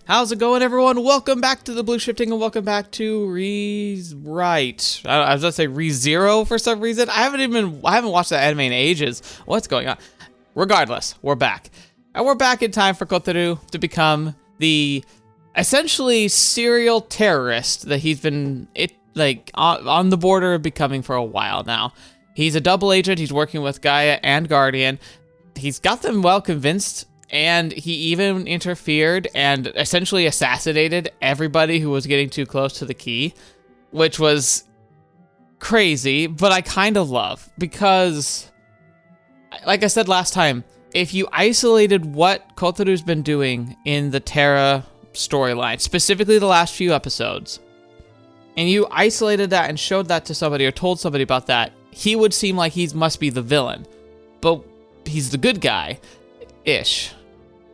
How's it going, everyone? Welcome back to the Blue Shifting and welcome back to ReWrite. I was gonna say ReZero for some reason. I haven't watched that anime in ages. What's going on? Regardless, we're back. And we're back in time for Kotarou to become the essentially serial terrorist that he's been on the border of becoming for a while now. He's a double agent. He's working with Gaia and Guardian. He's got them well convinced. And he even interfered and essentially assassinated everybody who was getting too close to the key, which was crazy, but I kind of love, because, like I said last time, if you isolated what Kotarou's been doing in the Terra storyline, specifically the last few episodes, and you isolated that and showed that to somebody or told somebody about that, he would seem like he must be the villain, but he's the good guy-ish.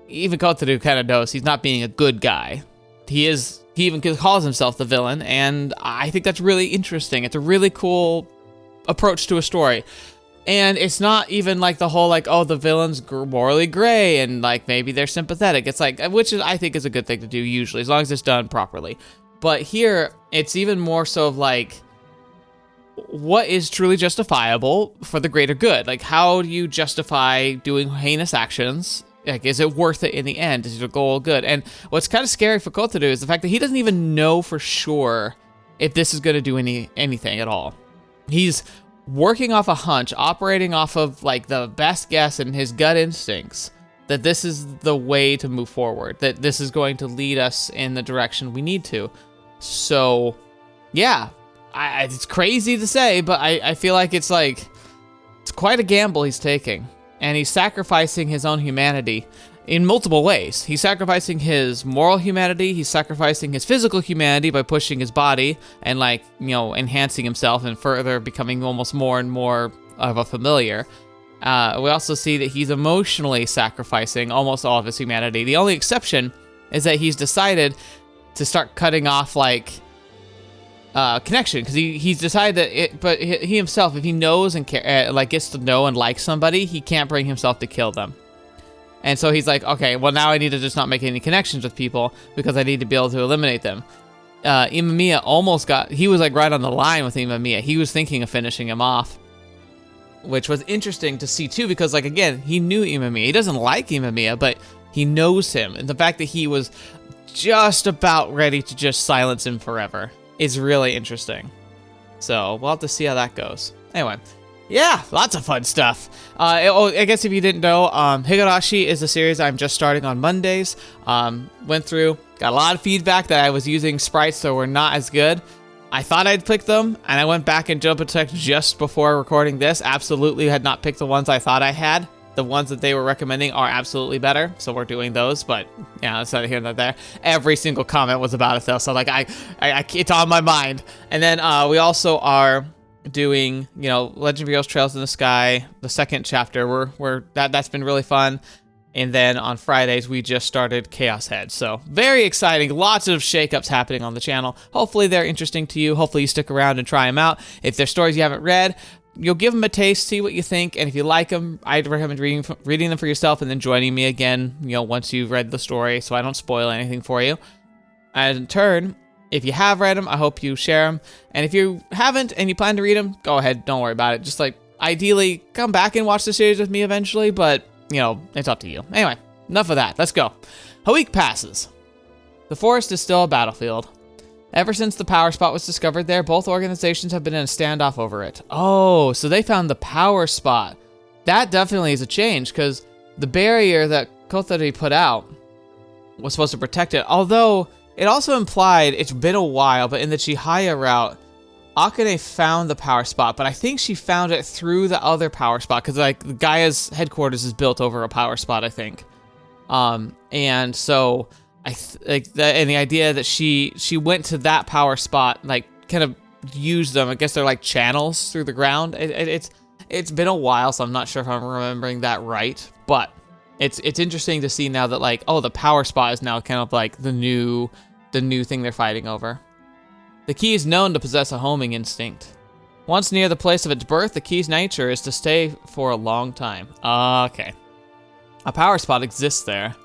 Even Kotarou kind of knows he's not being a good guy. He even calls himself the villain, and I think that's really interesting. It's a really cool approach to a story. And it's not even like the whole, like, oh, the villain's morally gray, and, like, maybe they're sympathetic. It's like, which is, I think, is a good thing to do usually, as long as it's done properly. But here, it's even more so of, like, what is truly justifiable for the greater good? Like, how do you justify doing heinous actions? Like, is it worth it in the end? Is your goal good? And what's kind of scary for Kotarou is the fact that he doesn't even know for sure if this is going to do anything at all. He's working off a hunch, operating off of, like, the best guess and his gut instincts that this is the way to move forward, that this is going to lead us in the direction we need to. So, yeah, it's crazy to say, but I feel like it's quite a gamble he's taking. And he's sacrificing his own humanity in multiple ways. He's sacrificing his moral humanity, he's sacrificing his physical humanity by pushing his body and, like, you know, enhancing himself and further becoming almost more and more of a familiar. We also see that he's emotionally sacrificing almost all of his humanity. The only exception is that he's decided to start cutting off, like, connection, because he's decided that but he himself, if he knows and gets to know and like somebody, he can't bring himself to kill them. And so he's like, okay, well, now I need to just not make any connections with people because I need to be able to eliminate them. Imamiya he was, like, right on the line with Imamiya. He was thinking of finishing him off, which was interesting to see too, because, like, again, he knew Imamiya. He doesn't like Imamiya, but he knows him, and the fact that he was just about ready to just silence him forever is really interesting. So we'll have to see how that goes. Anyway, yeah, lots of fun stuff. I guess if you didn't know, Higurashi is a series I'm just starting on Mondays. Went through, got a lot of feedback that I was using sprites that were not as good. I thought I'd pick them, and I went back and double checked just before recording this. Absolutely had not picked the ones I thought I had. The ones that they were recommending are absolutely better, so we're doing those, but yeah, it's not here nor there. Every single comment was about it, though, so, like, I it's on my mind. And then we also are doing, you know, Legend of Heroes Trails in the Sky, the second chapter. That's been really fun. And then on Fridays, we just started Chaos Head, so very exciting. Lots of shakeups happening on the channel. Hopefully they're interesting to you. Hopefully you stick around and try them out. If they're stories you haven't read, you'll give them a taste, see what you think, and if you like them, I'd recommend reading them for yourself and then joining me again, you know, once you've read the story, so I don't spoil anything for you. And in turn, if you have read them, I hope you share them, and if you haven't and you plan to read them, go ahead, don't worry about it. Just, like, ideally, come back and watch the series with me eventually, but, you know, it's up to you. Anyway, enough of that, let's go. A week passes. The forest is still a battlefield. Ever since the power spot was discovered there, both organizations have been in a standoff over it. Oh, so they found the power spot. That definitely is a change, because the barrier that Kotarou put out was supposed to protect it. Although, it also implied, it's been a while, but in the Chihaya route, Akane found the power spot, but I think she found it through the other power spot, because, like, Gaia's headquarters is built over a power spot, I think. And so and the idea that she went to that power spot, like, kind of used them. I guess they're like channels through the ground. It's been a while, so I'm not sure if I'm remembering that right. But it's interesting to see now that, like, oh, the power spot is now kind of like the new thing they're fighting over. The key is known to possess a homing instinct. Once near the place of its birth, the key's nature is to stay for a long time. Okay. A power spot exists there.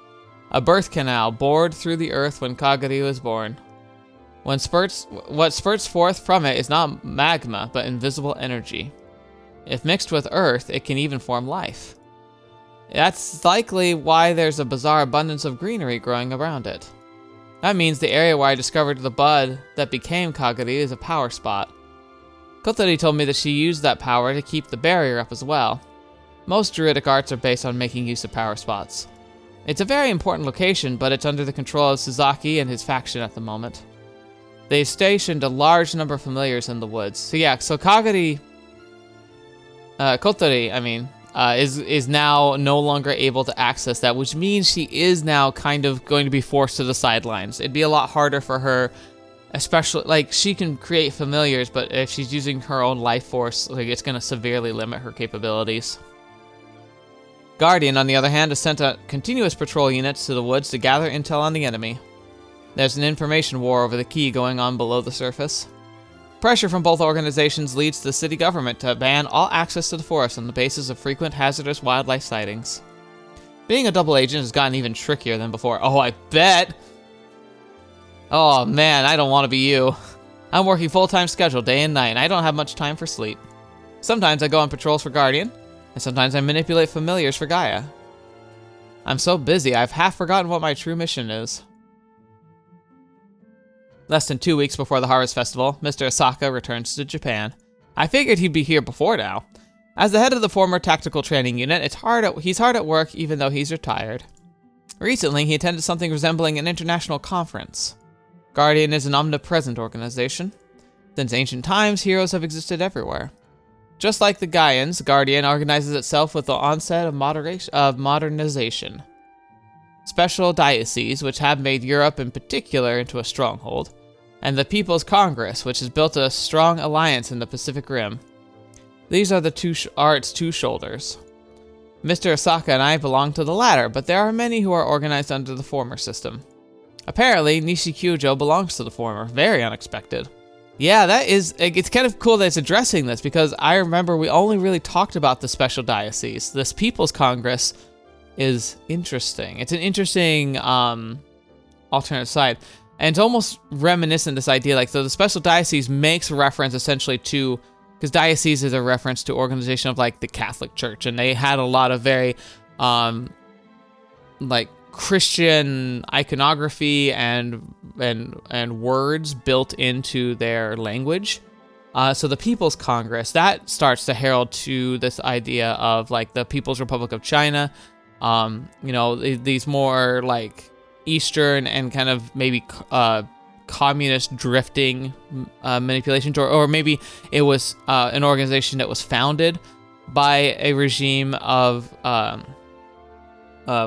A birth canal bored through the earth when Kagari was born. What spurts forth from it is not magma, but invisible energy. If mixed with earth, it can even form life. That's likely why there's a bizarre abundance of greenery growing around it. That means the area where I discovered the bud that became Kagari is a power spot. Kotori told me that she used that power to keep the barrier up as well. Most druidic arts are based on making use of power spots. It's a very important location, but it's under the control of Suzaki and his faction at the moment. They stationed a large number of familiars in the woods. So yeah, so Kotori, is now no longer able to access that, which means she is now kind of going to be forced to the sidelines. It'd be a lot harder for her, especially, like, she can create familiars, but if she's using her own life force, like, it's going to severely limit her capabilities. Guardian, on the other hand, has sent a continuous patrol units to the woods to gather intel on the enemy. There's an information war over the key going on below the surface. Pressure from both organizations leads the city government to ban all access to the forest on the basis of frequent hazardous wildlife sightings. Being a double agent has gotten even trickier than before. Oh, I bet! Oh man, I don't want to be you. I'm working full-time schedule day and night, and I don't have much time for sleep. Sometimes I go on patrols for Guardian, and sometimes I manipulate familiars for Gaia. I'm so busy, I've half forgotten what my true mission is. Less than 2 weeks before the Harvest Festival, Mr. Esaka returns to Japan. I figured he'd be here before now. As the head of the former tactical training unit, he's hard at work even though he's retired. Recently, he attended something resembling an international conference. Guardian is an omnipresent organization. Since ancient times, heroes have existed everywhere. Just like the Gaians, Guardian organizes itself with the onset of modernization. Special dioceses, which have made Europe in particular into a stronghold, and the People's Congress, which has built a strong alliance in the Pacific Rim. These are its two shoulders. Mr. Esaka and I belong to the latter, but there are many who are organized under the former system. Apparently, Nishikyujo belongs to the former. Very unexpected. Yeah, it's kind of cool that it's addressing this, because I remember we only really talked about the special diocese. This People's Congress is interesting. It's an interesting alternate side. And it's almost reminiscent, this idea, like, so the special diocese makes reference essentially to, because diocese is a reference to organization of, like, the Catholic Church, and they had a lot of very, like, Christian iconography and words built into their language. So the People's Congress, that starts to herald to this idea of, like, the People's Republic of China, these more, like, Eastern and kind of maybe communist drifting manipulations, or maybe it was an organization that was founded by a regime of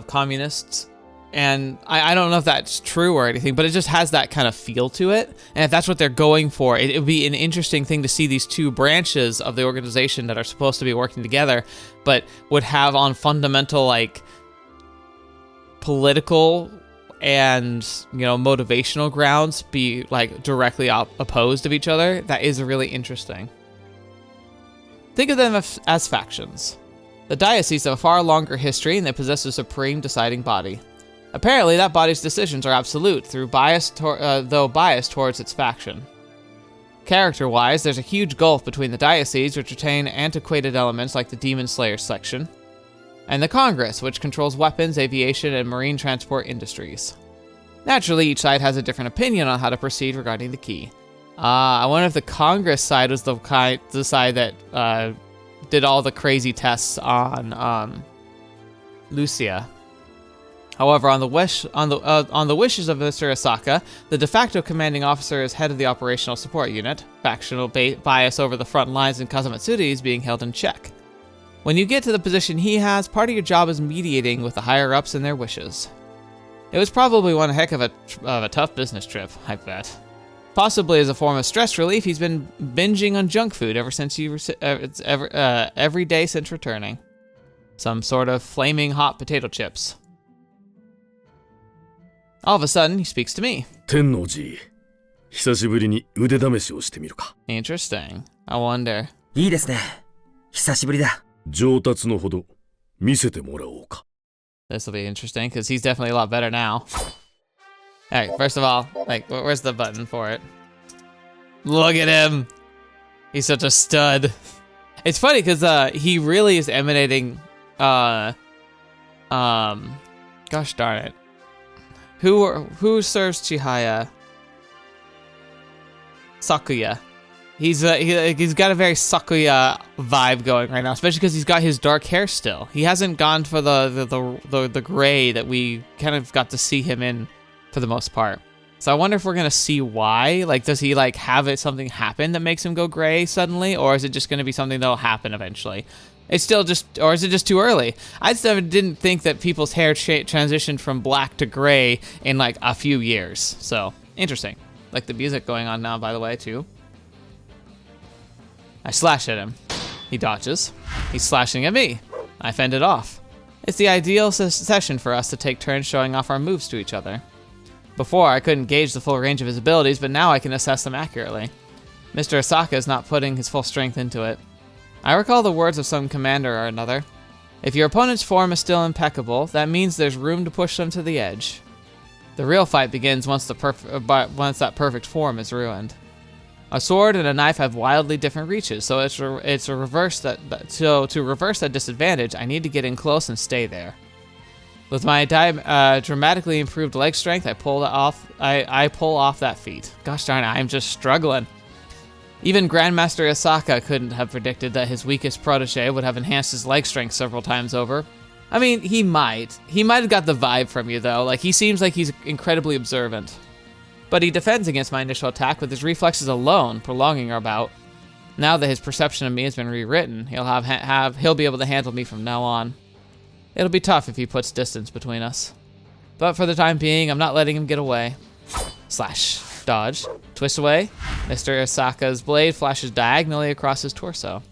communists. And I don't know if that's true or anything, but it just has that kind of feel to it. And if that's what they're going for, it would be an interesting thing to see these two branches of the organization that are supposed to be working together, but would have on fundamental, like, political and, motivational grounds be, like, directly opposed of each other. That is really interesting. Think of them as factions. The dioceses have a far longer history, and they possess a supreme deciding body. Apparently, that body's decisions are absolute, though biased towards its faction. Character-wise, there's a huge gulf between the dioceses, which retain antiquated elements like the Demon Slayer section, and the Congress, which controls weapons, aviation, and marine transport industries. Naturally, each side has a different opinion on how to proceed regarding the key. I wonder if the Congress side was the side that did all the crazy tests on Lucia. However, on the wishes of Mr. Esaka, the de facto commanding officer is head of the operational support unit. Factional bias over the front lines in Kazamatsuri is being held in check. When you get to the position he has, part of your job is mediating with the higher-ups and their wishes. It was probably one heck of a tough business trip, I bet. Possibly as a form of stress relief, he's been binging on junk food every day since returning. Some sort of flaming hot potato chips. All of a sudden, he speaks to me. Tennouji, 久しぶりに腕試しをしてみるか。 Interesting. I wonder. いいですね。久しぶりだ。上達のほど見せてもらおうか。This will be interesting because he's definitely a lot better now. Alright, first of all, like, where's the button for it? Look at him! He's such a stud. It's funny because he really is emanating, gosh darn it. Who serves Chihaya? Sakuya. He's got a very Sakuya vibe going right now, especially because he's got his dark hair still. He hasn't gone for the gray that we kind of got to see him in for the most part. So I wonder if we're gonna see why. Like, does he like have something happen that makes him go gray suddenly, or is it just gonna be something that'll happen eventually? It's still just, or is it just too early? I just didn't think that people's hair transitioned from black to gray in like a few years. So interesting. Like the music going on now, by the way, too. I slash at him. He dodges. He's slashing at me. I fend it off. It's the ideal session for us to take turns showing off our moves to each other. Before, I couldn't gauge the full range of his abilities, but now I can assess them accurately. Mr. Esaka is not putting his full strength into it. I recall the words of some commander or another. If your opponent's form is still impeccable, that means there's room to push them to the edge. The real fight begins once that perfect form is ruined. A sword and a knife have wildly different reaches, so to reverse that disadvantage, I need to get in close and stay there. With my dramatically improved leg strength, I pull off that feat. Gosh darn it, I'm just struggling. Even Grandmaster Esaka couldn't have predicted that his weakest protege would have enhanced his leg strength several times over. I mean, he might. He might have got the vibe from you, though. Like, he seems like he's incredibly observant. But he defends against my initial attack with his reflexes alone, prolonging our bout. Now that his perception of me has been rewritten, he'll be able to handle me from now on. It'll be tough if he puts distance between us. But for the time being, I'm not letting him get away. Slash. Dodge. Twist away. Mr. Esaka's blade flashes diagonally across his torso.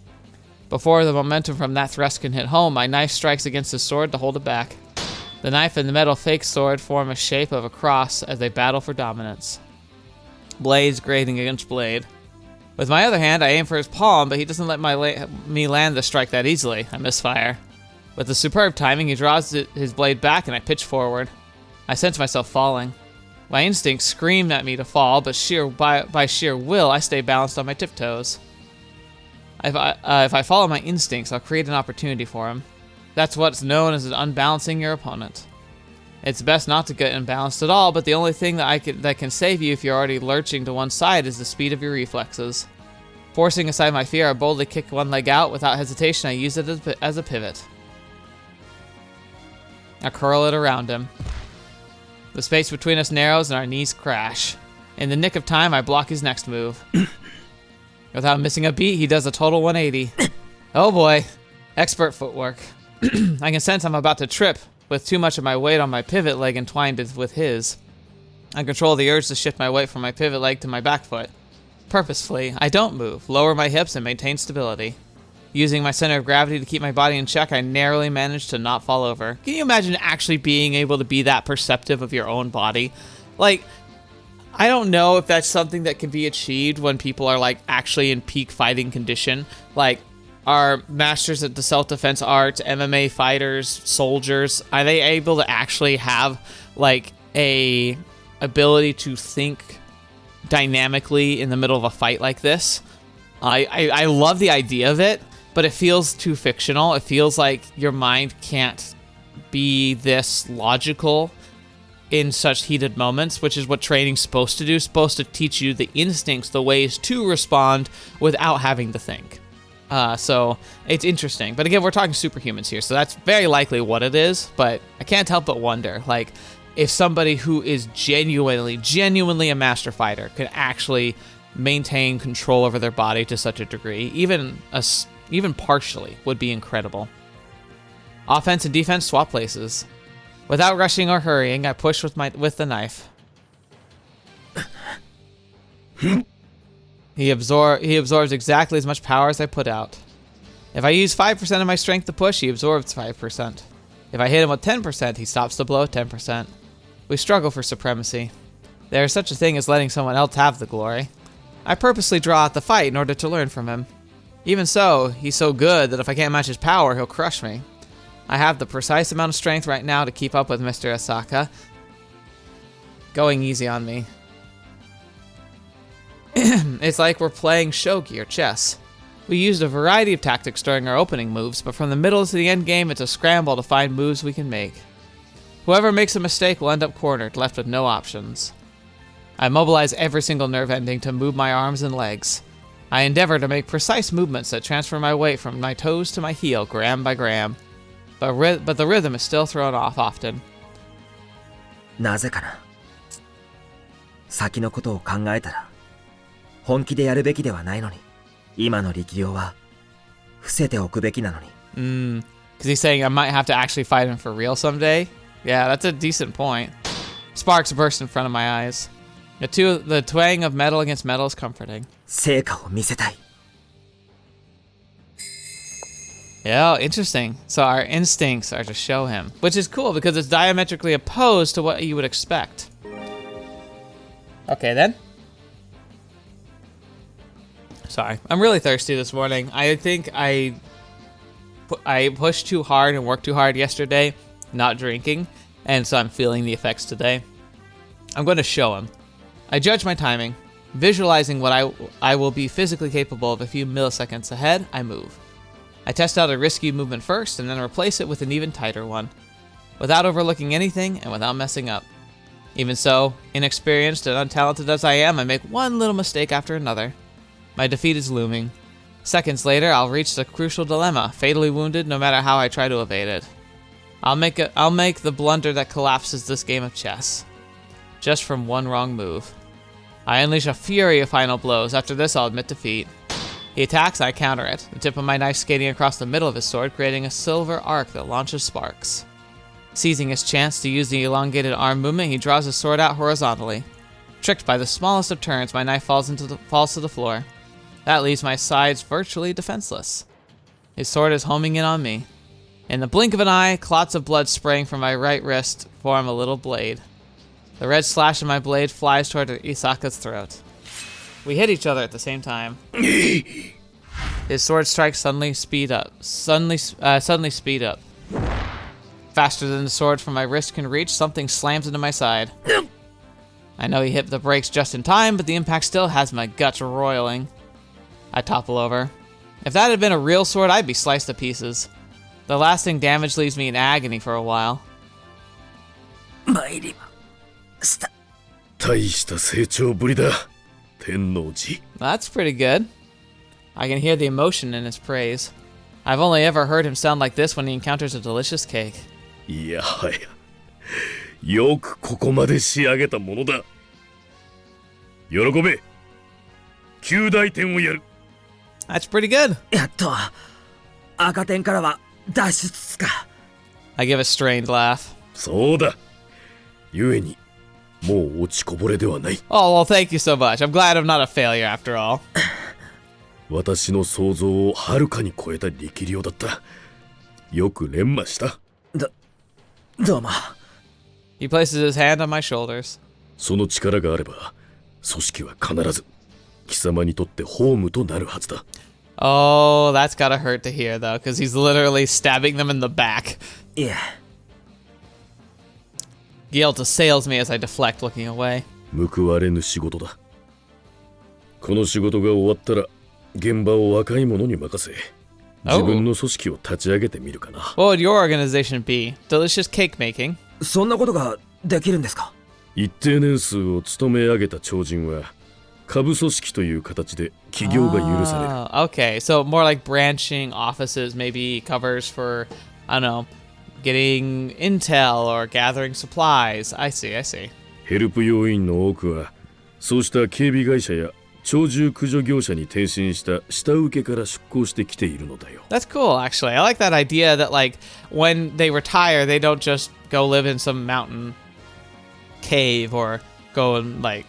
Before the momentum from that thrust can hit home, my knife strikes against his sword to hold it back. The knife and the metal fake sword form a shape of a cross as they battle for dominance. Blades grating against blade. With my other hand, I aim for his palm, but he doesn't let me land the strike that easily. I misfire. With the superb timing, he draws his blade back and I pitch forward. I sense myself falling. My instincts scream at me to fall, but by sheer will, I stay balanced on my tiptoes. If I follow my instincts, I'll create an opportunity for him. That's what's known as unbalancing your opponent. It's best not to get imbalanced at all, but the only thing that can save you if you're already lurching to one side is the speed of your reflexes. Forcing aside my fear, I boldly kick one leg out. Without hesitation, I use it as a pivot. I curl it around him. The space between us narrows and our knees crash. In the nick of time, I block his next move. Without missing a beat, he does a total 180. Oh boy. Expert footwork. I can sense I'm about to trip, with too much of my weight on my pivot leg entwined with his. I control the urge to shift my weight from my pivot leg to my back foot. Purposefully, I don't move, lower my hips, and maintain stability. Using my center of gravity to keep my body in check, I narrowly manage to not fall over. Can you imagine actually being able to be that perceptive of your own body? Like, I don't know if that's something that can be achieved when people are, like, actually in peak fighting condition. Like, are masters at the self-defense arts, MMA fighters, soldiers, are they able to actually have, like, a ability to think dynamically in the middle of a fight like this? I love the idea of it, but it feels too fictional. It feels like your mind can't be this logical in such heated moments, which is what training's supposed to do. It's supposed to teach you the instincts, the ways to respond without having to think. So it's interesting. But again, we're talking superhumans here, so that's very likely what it is, but I can't help but wonder, like, if somebody who is genuinely a master fighter could actually maintain control over their body to such a degree, even partially, would be incredible. Offense and defense swap places. Without rushing or hurrying, I push with the knife. He absorbs exactly as much power as I put out. If I use 5% of my strength to push, he absorbs 5%. If I hit him with 10%, he stops the blow at 10%. We struggle for supremacy. There is such a thing as letting someone else have the glory. I purposely draw out the fight in order to learn from him. Even so, he's so good that if I can't match his power, he'll crush me. I have the precise amount of strength right now to keep up with Mr. Esaka. Going easy on me. It's like we're playing shogi or chess. We used a variety of tactics during our opening moves, but from the middle to the end game, it's a scramble to find moves we can make. Whoever makes a mistake will end up cornered, left with no options. I mobilize every single nerve ending to move my arms and legs. I endeavor to make precise movements that transfer my weight from my toes to my heel, gram by gram. But the rhythm is still thrown off often. なぜかな。先のことを考えたら、本気でやるべきではないのに、今の力量は伏せておくべきなのに。Because he's saying I might have to actually fight him for real someday. Yeah, that's a decent point. Sparks burst in front of my eyes. The twang of metal against metal is comforting. 成果を見せたい。Yeah, interesting. So our instincts are to show him, which is cool because it's diametrically opposed to what you would expect. Okay, then. Sorry, I'm really thirsty this morning. I think I pushed too hard and worked too hard yesterday, not drinking, and so I'm feeling the effects today. I'm going to show him. I judge my timing. Visualizing what I will be physically capable of a few milliseconds ahead, I move. I test out a risky movement first, and then replace it with an even tighter one, without overlooking anything and without messing up. Even so, inexperienced and untalented as I am, I make one little mistake after another. My defeat is looming. Seconds later, I'll reach the crucial dilemma, fatally wounded no matter how I try to evade it. I'll make the blunder that collapses this game of chess, just from one wrong move. I unleash a fury of final blows. After this, I'll admit defeat. He attacks, I counter it, the tip of my knife skating across the middle of his sword, creating a silver arc that launches sparks. Seizing his chance to use the elongated arm movement, he draws his sword out horizontally. Tricked by the smallest of turns, my knife falls to the floor. That leaves my sides virtually defenseless. His sword is homing in on me. In the blink of an eye, clots of blood spraying from my right wrist form a little blade. The red slash of my blade flies toward Esaka's throat. We hit each other at the same time. His sword strikes suddenly speed up. Suddenly speed up. Faster than the sword from my wrist can reach, something slams into my side. I know he hit the brakes just in time, but the impact still has my guts roiling. I topple over. If that had been a real sword, I'd be sliced to pieces. The lasting damage leaves me in agony for a while. 参りました。大した成長ぶりだ、天王寺。 That's pretty good. I can hear the emotion in his praise. I've only ever heard him sound like this when he encounters a delicious cake. いやはや、よくここまで仕上げたものだ。喜べ、9大点をやる。 That's pretty good. やっと赤点からは脱出か。I give a strained laugh. そうだ。ゆえに、もう落ちこぼれではない。 Oh, well, thank you so much. I'm glad I'm not a failure after all. 私の想像をはるかに超えた力量だった。よく連磨した。どうも。He places his hand on my shoulders. その力があれば、組織は必ず貴様にとってホームとなるはずだ。Oh, that's gotta hurt to hear, though, because he's literally stabbing them in the back. いえ。Guilt assails me as I deflect, looking away. 報われぬ仕事だ。この仕事が終わったら、現場を若い者に任せ、自分の組織を立ち上げてみるかな。What would your organization be? Delicious cake making? そんなことができるんですか？一定年数を務め上げた超人は、下部組織という形で起業が許される。Okay, so more like branching offices, maybe covers for, I don't know, getting intel or gathering supplies. I see. ヘルプ要員の多くは、そうした警備会社や鳥獣駆除業者に転身した下請けから出向してきているのだよ。That's cool, actually. I like that idea that, like, when they retire, they don't just go live in some mountain cave or go and, like,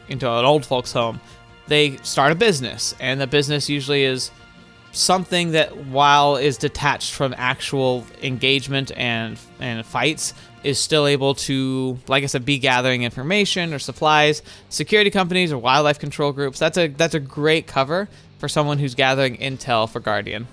into an old folks' home. They start a business, and the business usually is something that, while is detached from actual engagement and fights, is still able to, like I said, be gathering information or supplies. Security companies or wildlife control groups. That's a great cover for someone who's gathering intel for Guardian.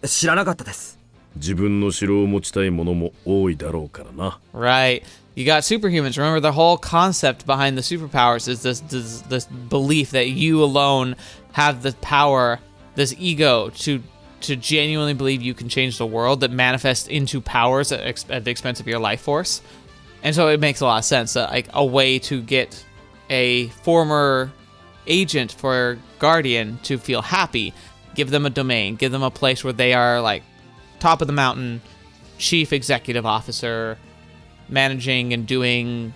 知らなかったです。自分の城を持ちたい者も多いだろうからな。Right. You got superhumans. Remember, the whole concept behind the superpowers is this belief that you alone have the power, this ego to genuinely believe you can change the world that manifests into powers at the expense of your life force. And so it makes a lot of sense that like a way to get a former agent for Guardian to feel happy, give them a domain, give them a place where they are like top of the mountain, chief executive officer, managing and doing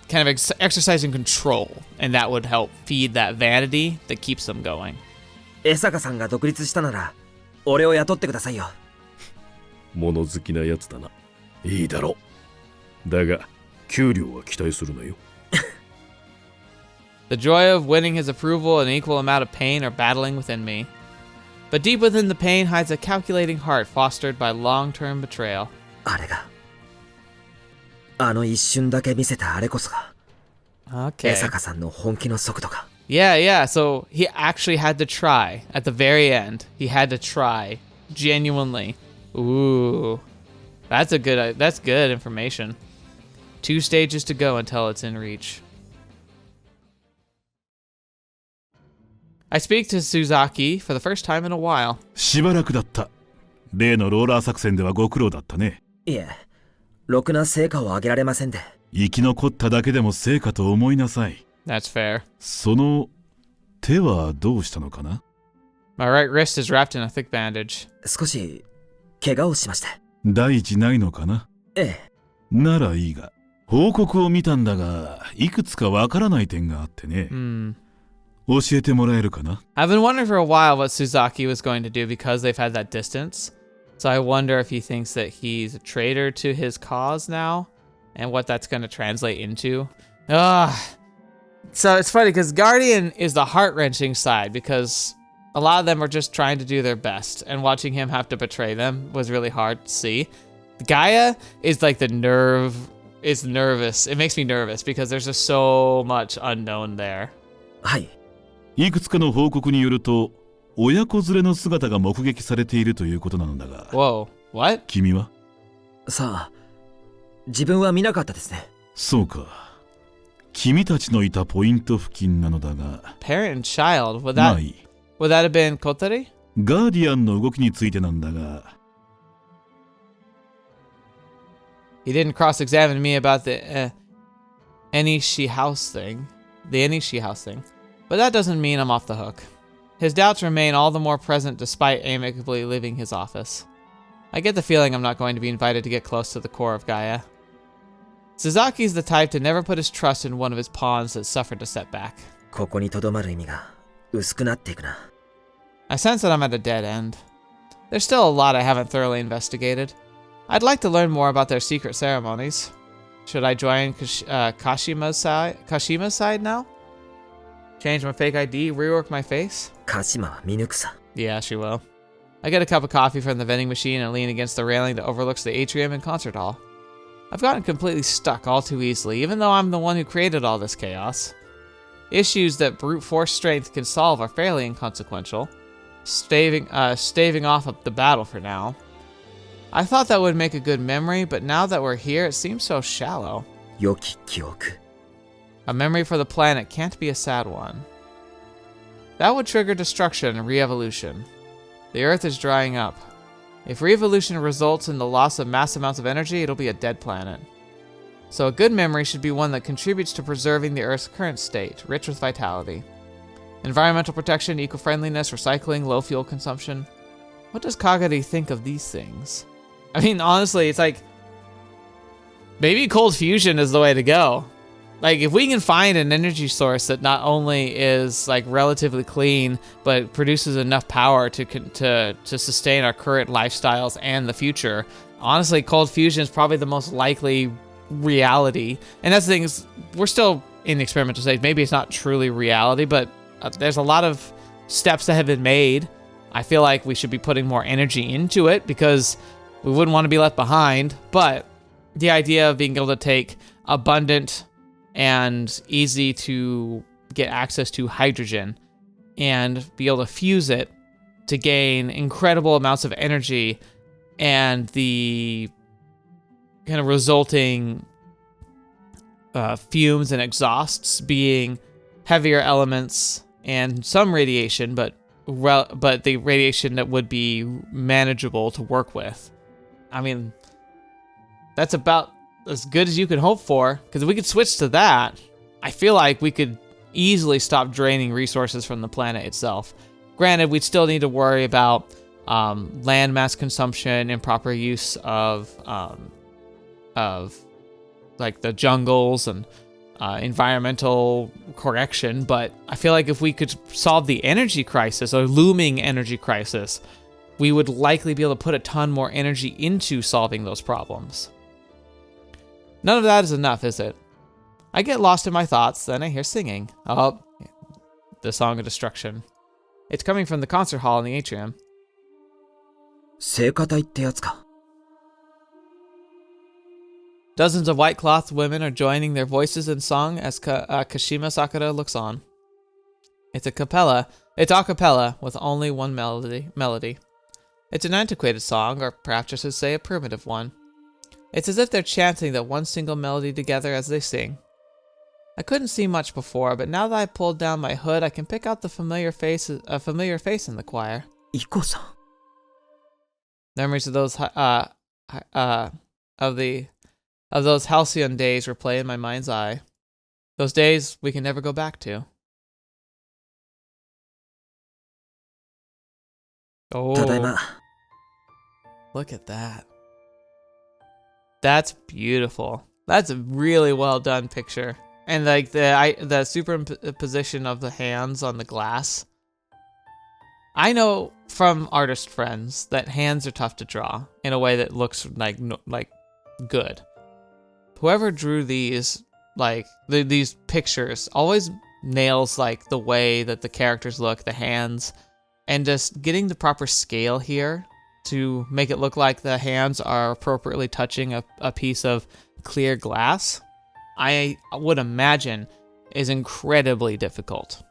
kind of exercising control, and that would help feed that vanity that keeps them going. 江坂さんが独立したなら俺を雇ってくださいよ。物好きなやつだな。いいだろう。だが給料は期待するなよ。The joy of winning his approval and an equal amount of pain are battling within me. But deep within the pain hides a calculating heart fostered by long-term betrayal. あれがあの一瞬だけ見せたあれこそが Okay. 江坂さんの本気の速度が。Yeah. So he actually had to try. At the very end, he had to try. Genuinely. Ooh. That's good information. 2 stages to go until it's in reach. I speak to Suzaki for the first time in a while. しばらくだった。例のローラー作戦ではご苦労だったね。いえ、ろくな成果を上げられませんで。生き残っただけでも成果と思いなさい。That's fair. その手はどうしたのかな？ My right wrist is wrapped in a thick bandage. 少し怪我をしまして。大事ないのかな？ええ。ならいいが、報告を見たんだが、いくつかわからない点があってね。教えてもらえるかな？ I've been wondering for a while what Suzaki was going to do because they've had that distance. So I wonder if he thinks that he's a traitor to his cause now and what that's going to translate into. So it's funny because Guardian is the heart-wrenching side because a lot of them are just trying to do their best, and watching him have to betray them was really hard to see. Gaia is like the nervous. It makes me nervous because there's just so much unknown there. はい。いくつかの報告によると、親子連れの姿が目撃されているということなのだが。Whoa, what? 君は？さあ、自分は見なかったですね。そうか。君たちのいたポイント付近なのだが。Parent and child, would まあいい。that have been Kotari? ガーディアンの動きについてなんだが。He didn't cross-examine me about the Enishi house thing. But that doesn't mean I'm off the hook. His doubts remain all the more present despite amicably leaving his office. I get the feeling I'm not going to be invited to get close to the core of Gaia. Suzaki's the type to never put his trust in one of his pawns that suffered a setback. ここに留まる意味が薄くなっていくな。I sense that I'm at a dead end. There's still a lot I haven't thoroughly investigated. I'd like to learn more about their secret ceremonies. Should I join Kashima's side now? Change my fake ID, rework my face? 鹿島は見抜くさ。 Yeah, she will. I get a cup of coffee from the vending machine and lean against the railing that overlooks the atrium and concert hall. I've gotten completely stuck all too easily, even though I'm the one who created all this chaos. Issues that brute force strength can solve are fairly inconsequential, staving off the battle for now. I thought that would make a good memory, but now that we're here, it seems so shallow. 良き記憶。 A memory for the planet can't be a sad one. That would trigger destruction and re-evolution. The Earth is drying up. If re-evolution results in the loss of mass amounts of energy, it'll be a dead planet. So a good memory should be one that contributes to preserving the Earth's current state, rich with vitality. Environmental protection, eco-friendliness, recycling, low fuel consumption. What does Kagari think of these things? I mean, honestly, it's like, maybe cold fusion is the way to go. Like, if we can find an energy source that not only is like relatively clean, but produces enough power to sustain our current lifestyles and the future, honestly, cold fusion is probably the most likely reality. And that's the thing, is we're still in the experimental stage. Maybe it's not truly reality, but there's a lot of steps that have been made. I feel like we should be putting more energy into it because we wouldn't want to be left behind. But the idea of being able to take abundant and easy to get access to hydrogen and be able to fuse it to gain incredible amounts of energy, and the kind of resulting fumes and exhausts being heavier elements and some radiation, but the radiation that would be manageable to work with. I mean, that's about as good as you can hope for, because if we could switch to that, I feel like we could easily stop draining resources from the planet itself. Granted, we'd still need to worry about landmass consumption, improper use of like the jungles and environmental correction, but I feel like if we could solve the energy crisis, or looming energy crisis, we would likely be able to put a ton more energy into solving those problems. None of that is enough, is it? I get lost in my thoughts, then I hear singing. Oh, the Song of Destruction. It's coming from the concert hall in the atrium. 聖歌隊ってやつか。 Dozens of white-clothed women are joining their voices in song as Kashima Sakura looks on. It's a cappella. It's a cappella with only one melody. It's an antiquated song, or perhaps I should say a primitive one. It's as if they're chanting that one single melody together as they sing. I couldn't see much before, but now that I pulled down my hood, I can pick out a familiar face in the choir. イコさん。 Memories of those of those halcyon days replay in my mind's eye. Those days we can never go back to. ただいま。 Look at that. That's beautiful. That's a really well done picture. And like the superimposition of the hands on the glass. I know from artist friends that hands are tough to draw in a way that looks like good. Whoever drew these these pictures always nails like the way that the characters look, the hands, and just getting the proper scale here to make it look like the hands are appropriately touching a piece of clear glass, I would imagine is incredibly difficult.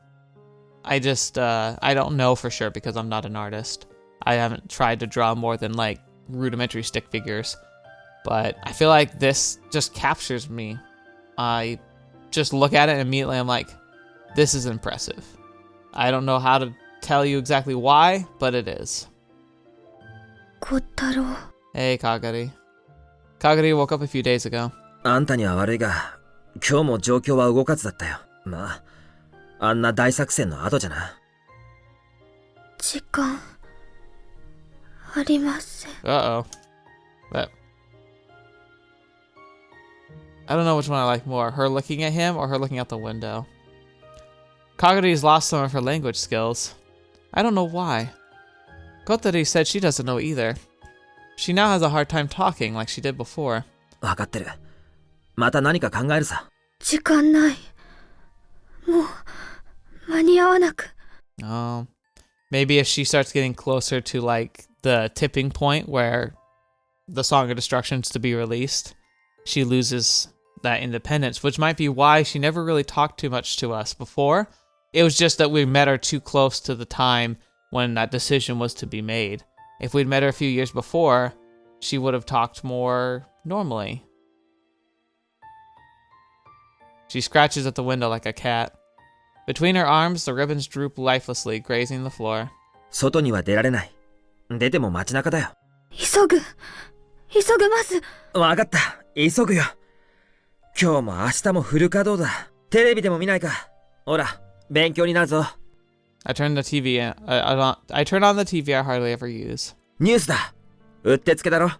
I don't know for sure because I'm not an artist. I haven't tried to draw more than like rudimentary stick figures, but I feel like this just captures me. I just look at it and immediately I'm like, this is impressive. I don't know how to tell you exactly why, but it is. Kotarou. Hey, Kagari. Kagari woke up a few days ago. あんたには悪いが、今日も状況は動かずだったよ。まあ、あんな大作戦の後じゃな。時間ありません。Uh-oh. But I don't know which one I like more, her looking at him or her looking out the window. Kagari's lost some of her language skills. I don't know why. Kotarou said she doesn't know either. She now has a hard time talking like she did before. わかってる。また何か考えるさ。時間ない。もう間に合わなく。Oh. Maybe if she starts getting closer to like the tipping point where the Song of Destruction is to be released, she loses that independence, which might be why she never really talked too much to us before. It was just that we met her too close to the time when that decision was to be made. If we'd met her a few years before, she would have talked more normally. She scratches at the window like a cat. Between her arms, the ribbons droop lifelessly, grazing the floor. 外には出られない。出ても街中だよ。急ぐます。わかった。急ぐよ。今日も明日もフル稼働だ。テレビでも見ないか。ほら、勉強になるぞ。I turn on the TV I hardly ever use. ニュースだ。うってつけだろ。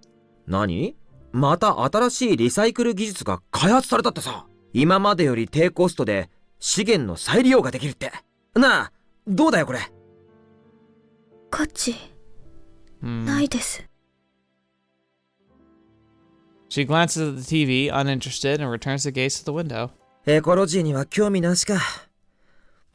何？また新しいリサイクル技術が開発されたってさ。今までより低コストで資源の再利用ができるって。なあ、どうだよこれ。価値ないです。She glances at the TV, uninterested, and returns the gaze to the window. エコロジーには興味なしか。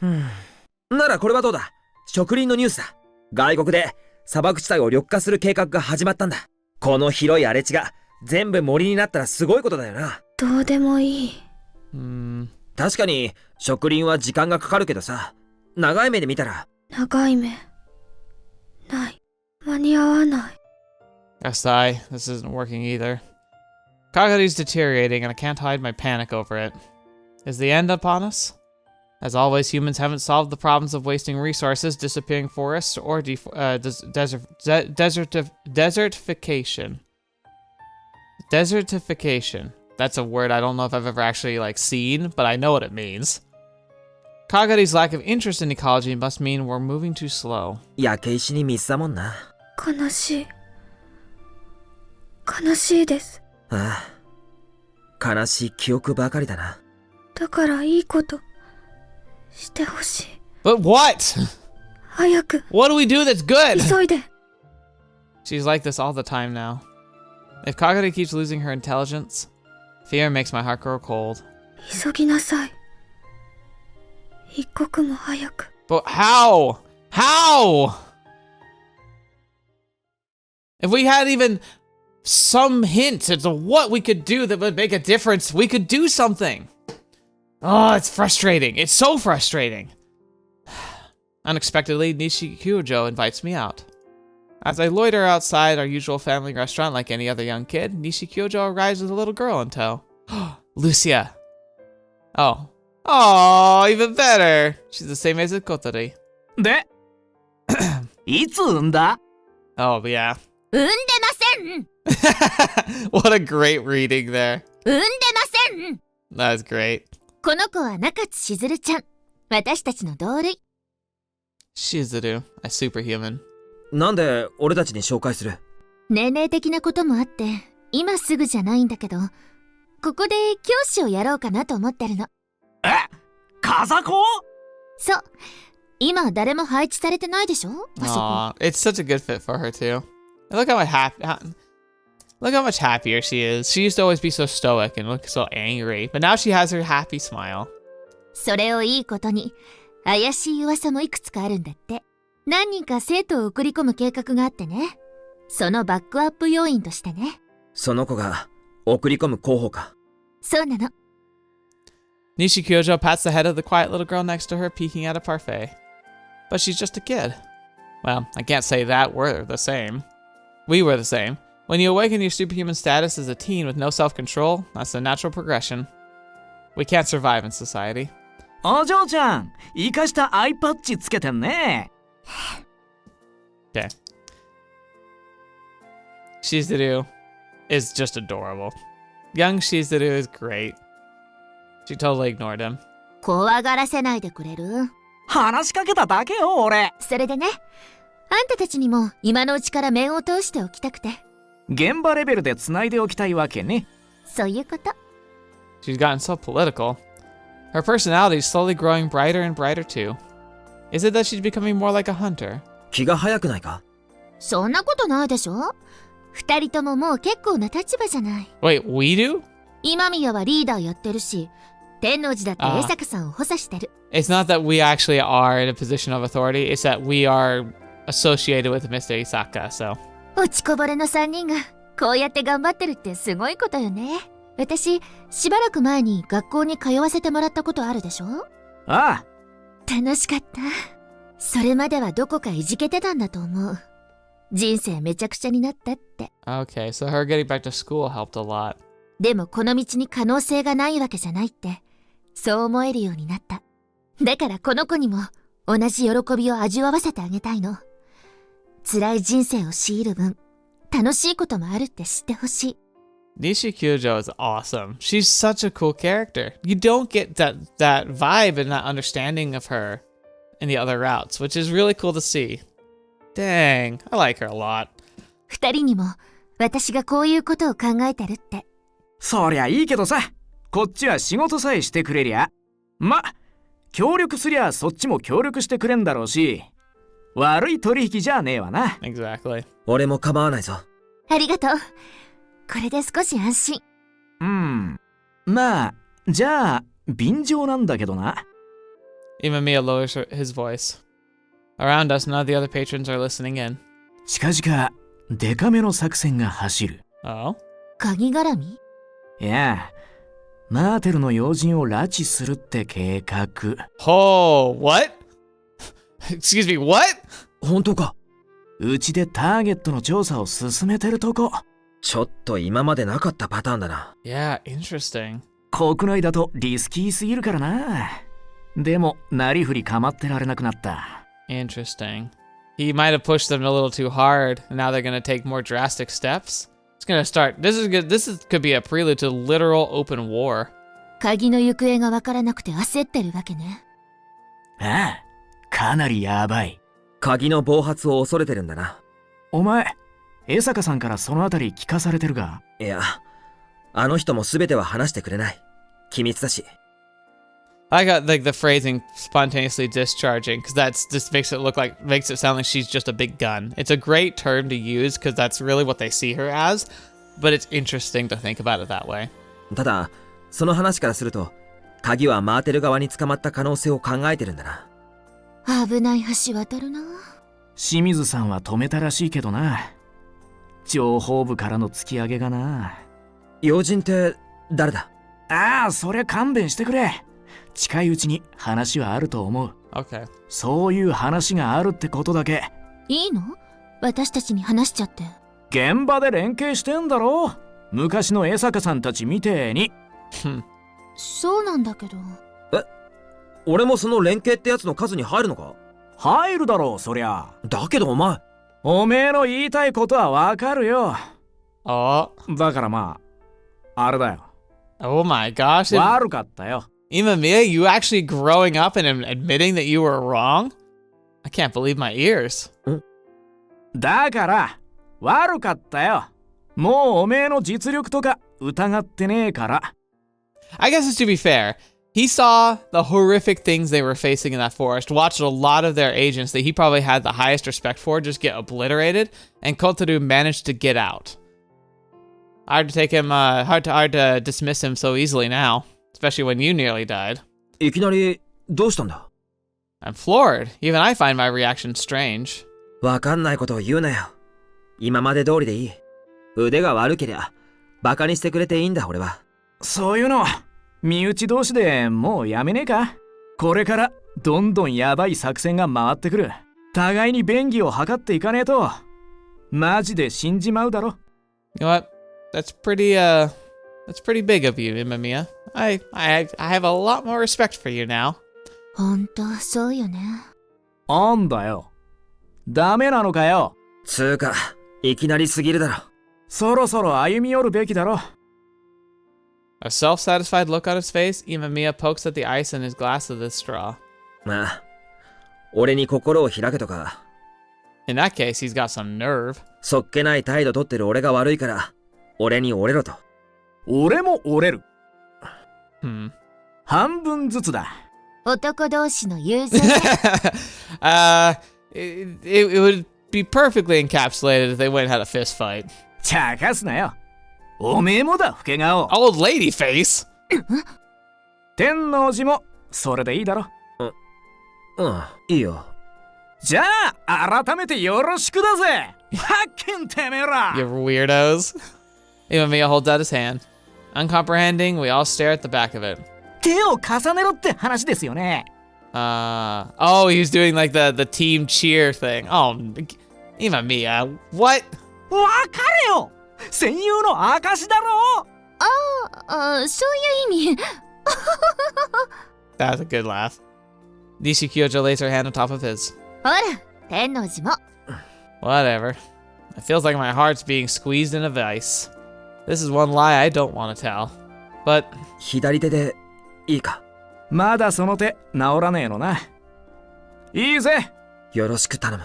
ならこれはどうだ。植林のニュースだ。外国で砂漠地帯を緑化する計画が始まったんだ。この広い荒れ地が全部森になったらすごいことだよな。どうでもいい。確かに植林は時間がかかるけどさ、長い目で見たら。長い目。ない。間に合わない。I sigh. This isn't working either. Kagari's deteriorating and I can't hide my panic over it. Is the end upon us? As always, humans haven't solved the problems of wasting resources, disappearing forests, or desertification. Desertification. That's a word I don't know if I've ever actually seen, but I know what it means. Kagari's lack of interest in ecology must mean we're moving too slow. 焼け石に水だもんな。悲しい。悲しいです。ああ。悲しい記憶ばかりだな。だからいいことしてほしい。But what? 早く。 What do we do that's good? 急いで。 She's like this all the time now. If Kagari keeps losing her intelligence, fear makes my heart grow cold. 急ぎなさい。一刻も早く。But how? How? If we had even some hint as to what we could do that would make a difference, we could do something. Oh, it's frustrating. It's so frustrating. Unexpectedly, Nishikyojo invites me out. As I loiter outside our usual family restaurant like any other young kid, Nishikyojo arrives with a little girl in tow. Lucia. Oh. Oh, even better. She's the same age as Kotori. で、いつ産んだ？ Oh, yeah. 産んでません。 What a great reading there. 産んでません。 That was great. この子は中津しずるちゃん。私たちの同類。Shizuru, a superhuman. なんで俺たちに紹介する？年齢的なこともあって、今すぐじゃないんだけど、ここで教師をやろうかなと思ってるの。え？風子？そう。今誰も配置されてないでしょ？あそこ。Aw, it's such a good fit for her too. And look how much happier she is. She used to always be so stoic and look so angry, but now she has her happy smile. それをいいことに、怪しい噂もいくつかあるんだって。何人か生徒を送り込む計画があってね。そのバックアップ要員としてね。その子が送り込む候補か。そうなの。Nishikyojo pats the head of the quiet little girl next to her, peeking at a parfait. But she's just a kid. Well, I can't say that we're the same. We were the same. When you awaken your superhuman status as a teen with no self-control, that's the natural progression. We can't survive in society. お嬢ちゃん、生かしたアイパッチつけてんね。Okay. Shizuru is just adorable. Young Shizuru is great. She totally ignored him. 怖がらせないでくれる？話しかけただけよ、俺。それでね、あんたたちにも今のうちから面を通しておきたくて。現場レベルで繋いでおきたいわけね。そういうこと。She's gotten so political. Her personality is slowly growing brighter and brighter too. Is it that she's becoming more like a hunter? 気が早くないか？そんなことないでしょ？二人とももう結構な立場じゃない。Wait, we do? 今宮はリーダーやってるし、天王寺だって江坂さんを補佐してる。It's not that we actually are in a position of authority, it's that we are associated with Mr. Esaka, so. 落ちこぼれの3人がこうやって頑張ってるってすごいことよね。私、しばらく前に学校に通わせてもらったことあるでしょ？ああ。楽しかった。それまではどこかいじけてたんだと思う。人生めちゃくちゃになったって。Okay, so her getting back to school helped a lot. でもこの道に可能性がないわけじゃないって、そう思えるようになった。だからこの子にも同じ喜びを味わわせてあげたいの。辛い人生を強いる分、楽しいこともあるって知ってほしい。Nishikyojo is awesome. She's such a cool character. You don't get that vibe and that understanding of her in the other routes, which is really cool to see. Dang, I like her a lot. 二人にも私がこういうことを考えてるって。そりゃいいけどさ、こっちは仕事さえしてくれりゃ。ま、協力すりゃそっちも協力してくれんだろうし、悪い取引じゃねえわな。Exactly. 俺も構わないぞ。ありがとう。これで少し安心。まあ、じゃあ、便乗なんだけどな。Imamiya lowers his voice. Around us, none of the other patrons are listening in. 近々、デカめの作戦が走る。Oh? 鍵絡み？いや、マーテルの要人を拉致するって計画。Oh, what? Excuse me, what? 本当か？うちでターゲットの調査を進めてるとこ。ちょっと今までなかったパターンだな。Yeah, interesting. 国内だとリスキーすぎるからな。でも、なりふり構ってられなくなった。Interesting. He might have pushed them a little too hard, and now they're gonna take more drastic steps. It's gonna start. This is good. Could be a prelude to literal open war. 鍵の行方がわからなくて焦ってるわけね。ああ、かなりやばい。鍵の暴発を恐れてるんだな。お前、江坂さんからそのあたり聞かされてるが。いや、あの人も全ては話してくれない。機密だし。I got like the phrasing spontaneously discharging because that's just makes it sound like she's just a big gun. It's a great term to use because that's really what they see her as, but it's interesting to think about it that way. ただ、その話からすると、鍵はマーテル側に捕まった可能性を考えてるんだな。危ない橋渡るな。清水さんは止めたらしいけどな。情報部からの突き上げがな。要人って誰だ？ああ、そりゃ勘弁してくれ。近いうちに話はあると思う。Okay. そういう話があるってことだけ。いいの？私たちに話しちゃって。現場で連携してんだろ？昔の江坂さんたちみてえに。そうなんだけど。俺もその連携ってやつの数に入るのか？入るだろう、そりゃ。だけどお前。おめえの言いたいことはわかるよ。Oh. だからまあ、あれだよ。Oh my gosh. 悪かったよ。Imamiya, you actually growing up and admitting that you were wrong? I can't believe my ears. だから、悪かったよ。もうおめえの実力とか疑ってねえから。I guess it's to be fair. He saw the horrific things they were facing in that forest, watched a lot of their agents that he probably had the highest respect for just get obliterated, and Kotarou managed to get out. Hard to take him, hard to dismiss him so easily now, especially when you nearly died. いきなりどうしたんだ？ I'm floored. Even I find my reaction strange. わかんないことを言うなよ。今まで通りでいい。腕が悪けりゃバカにしてくれていいんだ俺は。そういうの身内同士でもうやめねえか？これからどんどんやばい作戦が回ってくる。互いに便宜を図っていかねえとマジで死んじまうだろ。You know what? That's pretty big of you, Imamiya. I have a lot more respect for you now. ほんと、そうよね。あんだよ。ダメなのかよ。つーか、いきなりすぎるだろ。そろそろ歩み寄るべきだろ。A self-satisfied look on his face, Imamiya pokes at the ice in his glass of the straw. まあ、俺に心を開けとか。In that case, he's got some nerve. そっけない態度取ってる俺が悪いから、俺に折れろと。俺も折れる。半 Hmm. 分ずつだ。男同士の友情。It would be perfectly encapsulated if they went and had a fist fight. 茶化すなよ。おめえもだ、老け顔。Old lady face. 天王寺もそれでいいだろ。いいよ。じゃあ改めてよろしくだぜ。発見てめえら。You weirdos. Imamiya holds out his hand. Uncomprehending, we all stare at the back of it. 手を重ねろって話ですよね。Oh, he was doing like the team cheer thing. Oh, Imamiya, what? わかれよ。戦友の証だろ。そういう意味。That was a good laugh. Nishikyojo lays her hand on top of his. ほら、天王寺も。Whatever. It feels like my heart's being squeezed in a vice. This is one lie I don't want to tell. But... 左手でいいか？まだその手治らねえのな。いいぜ。よろしく頼む。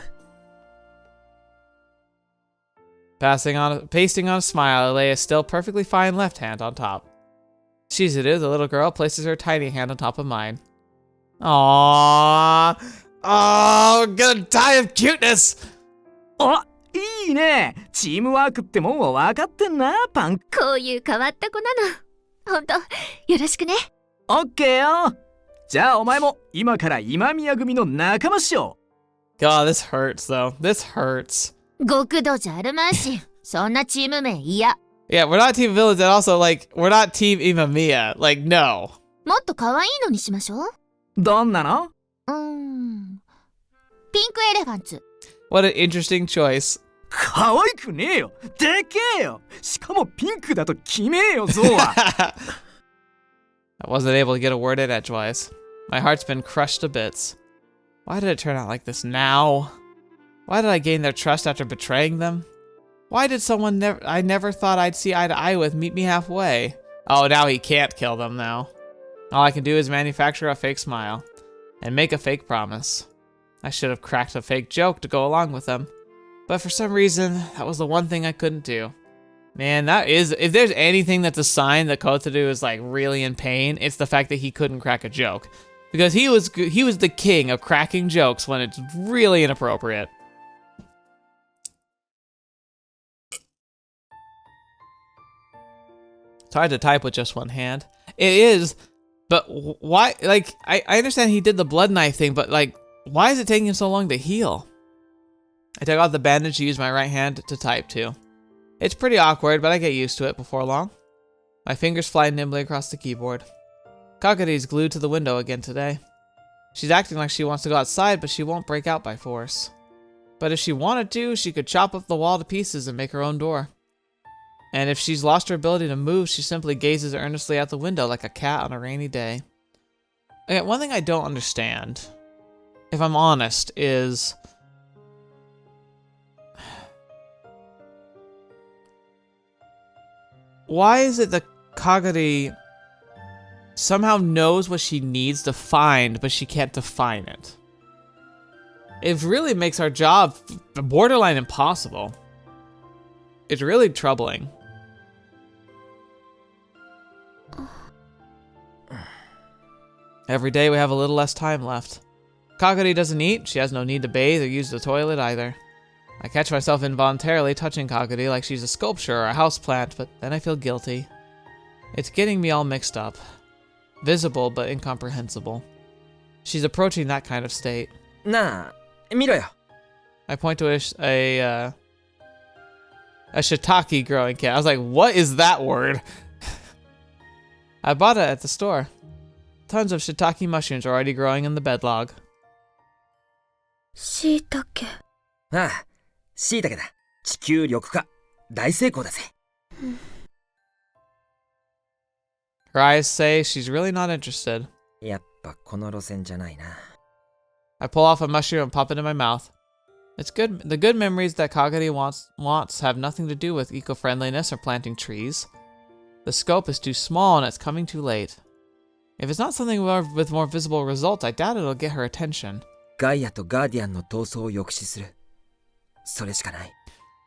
pasting on a smile, I lay a still perfectly fine left hand on top. Shizuru, the little girl, places her tiny hand on top of mine. Aww. Oh, I'm gonna die of cuteness! あ、いいね。チームワークってもう分かってんな、パン。こういう変わった子なの。ほんと、よろしくね。オッケーよ。じゃあお前も今から今宮組の仲間っしょ。God, this hurts though. This hurts. 極道じゃあるまいし、そんなチーム名嫌。Yeah, we're not team villains and also like, we're not team Imamiya. Like, no. もっと可愛いのにしましょう。どんなの？ピンクエレファンツ。What an interesting choice. 可愛くねえよ。でけえよ。しかもピンクだときめえよ、ゾウは。I wasn't able to get a word in edgewise. My heart's been crushed to bits. Why did it turn out like this now? Why did I gain their trust after betraying them? Why did someone I never thought I'd see eye to eye with meet me halfway? Oh, now he can't kill them now. All I can do is manufacture a fake smile and make a fake promise. I should have cracked a fake joke to go along with them. But for some reason, that was the one thing I couldn't do. Man, that is, if there's anything that's a sign that Kotarou is like really in pain, it's the fact that he couldn't crack a joke. Because he was the king of cracking jokes when it's really inappropriate. It's hard to type with just one hand. It is, but why, like, I understand he did the blood knife thing, but like, why is it taking him so long to heal? I take out the bandage to use my right hand to type too. It's pretty awkward, but I get used to it before long. My fingers fly nimbly across the keyboard. Kagari's glued to the window again today. She's acting like she wants to go outside, but she won't break out by force. But if she wanted to, she could chop up the wall to pieces and make her own door. And if she's lost her ability to move, she simply gazes earnestly out the window like a cat on a rainy day. Okay, one thing I don't understand, if I'm honest, is... why is it that Kagari somehow knows what she needs to find, but she can't define it? It really makes our job borderline impossible. It's really troubling. Every day we have a little less time left. Kagari doesn't eat, she has no need to bathe or use the toilet either. I catch myself involuntarily touching Kagari like she's a sculpture or a houseplant, but then I feel guilty. It's getting me all mixed up. Visible, but incomprehensible. She's approaching that kind of state. Na, miro yo. I point to a shiitake growing cat. I was like, what is that word? I bought it at the store. Tons of shiitake mushrooms are already growing in the bedlog. しいたけ。ああ、しいたけだ。地球緑化。大成功だぜ。Her eyes say she's really not interested. やっぱこの路線じゃないな。I pull off a mushroom and pop it in my mouth. It's good. The good memories that Kagari wants have nothing to do with eco-friendliness or planting trees. The scope is too small and it's coming too late. If it's not something with more visible results, I doubt it'll get her attention. ガイアとガーディアンの闘争を抑止する。それしかない。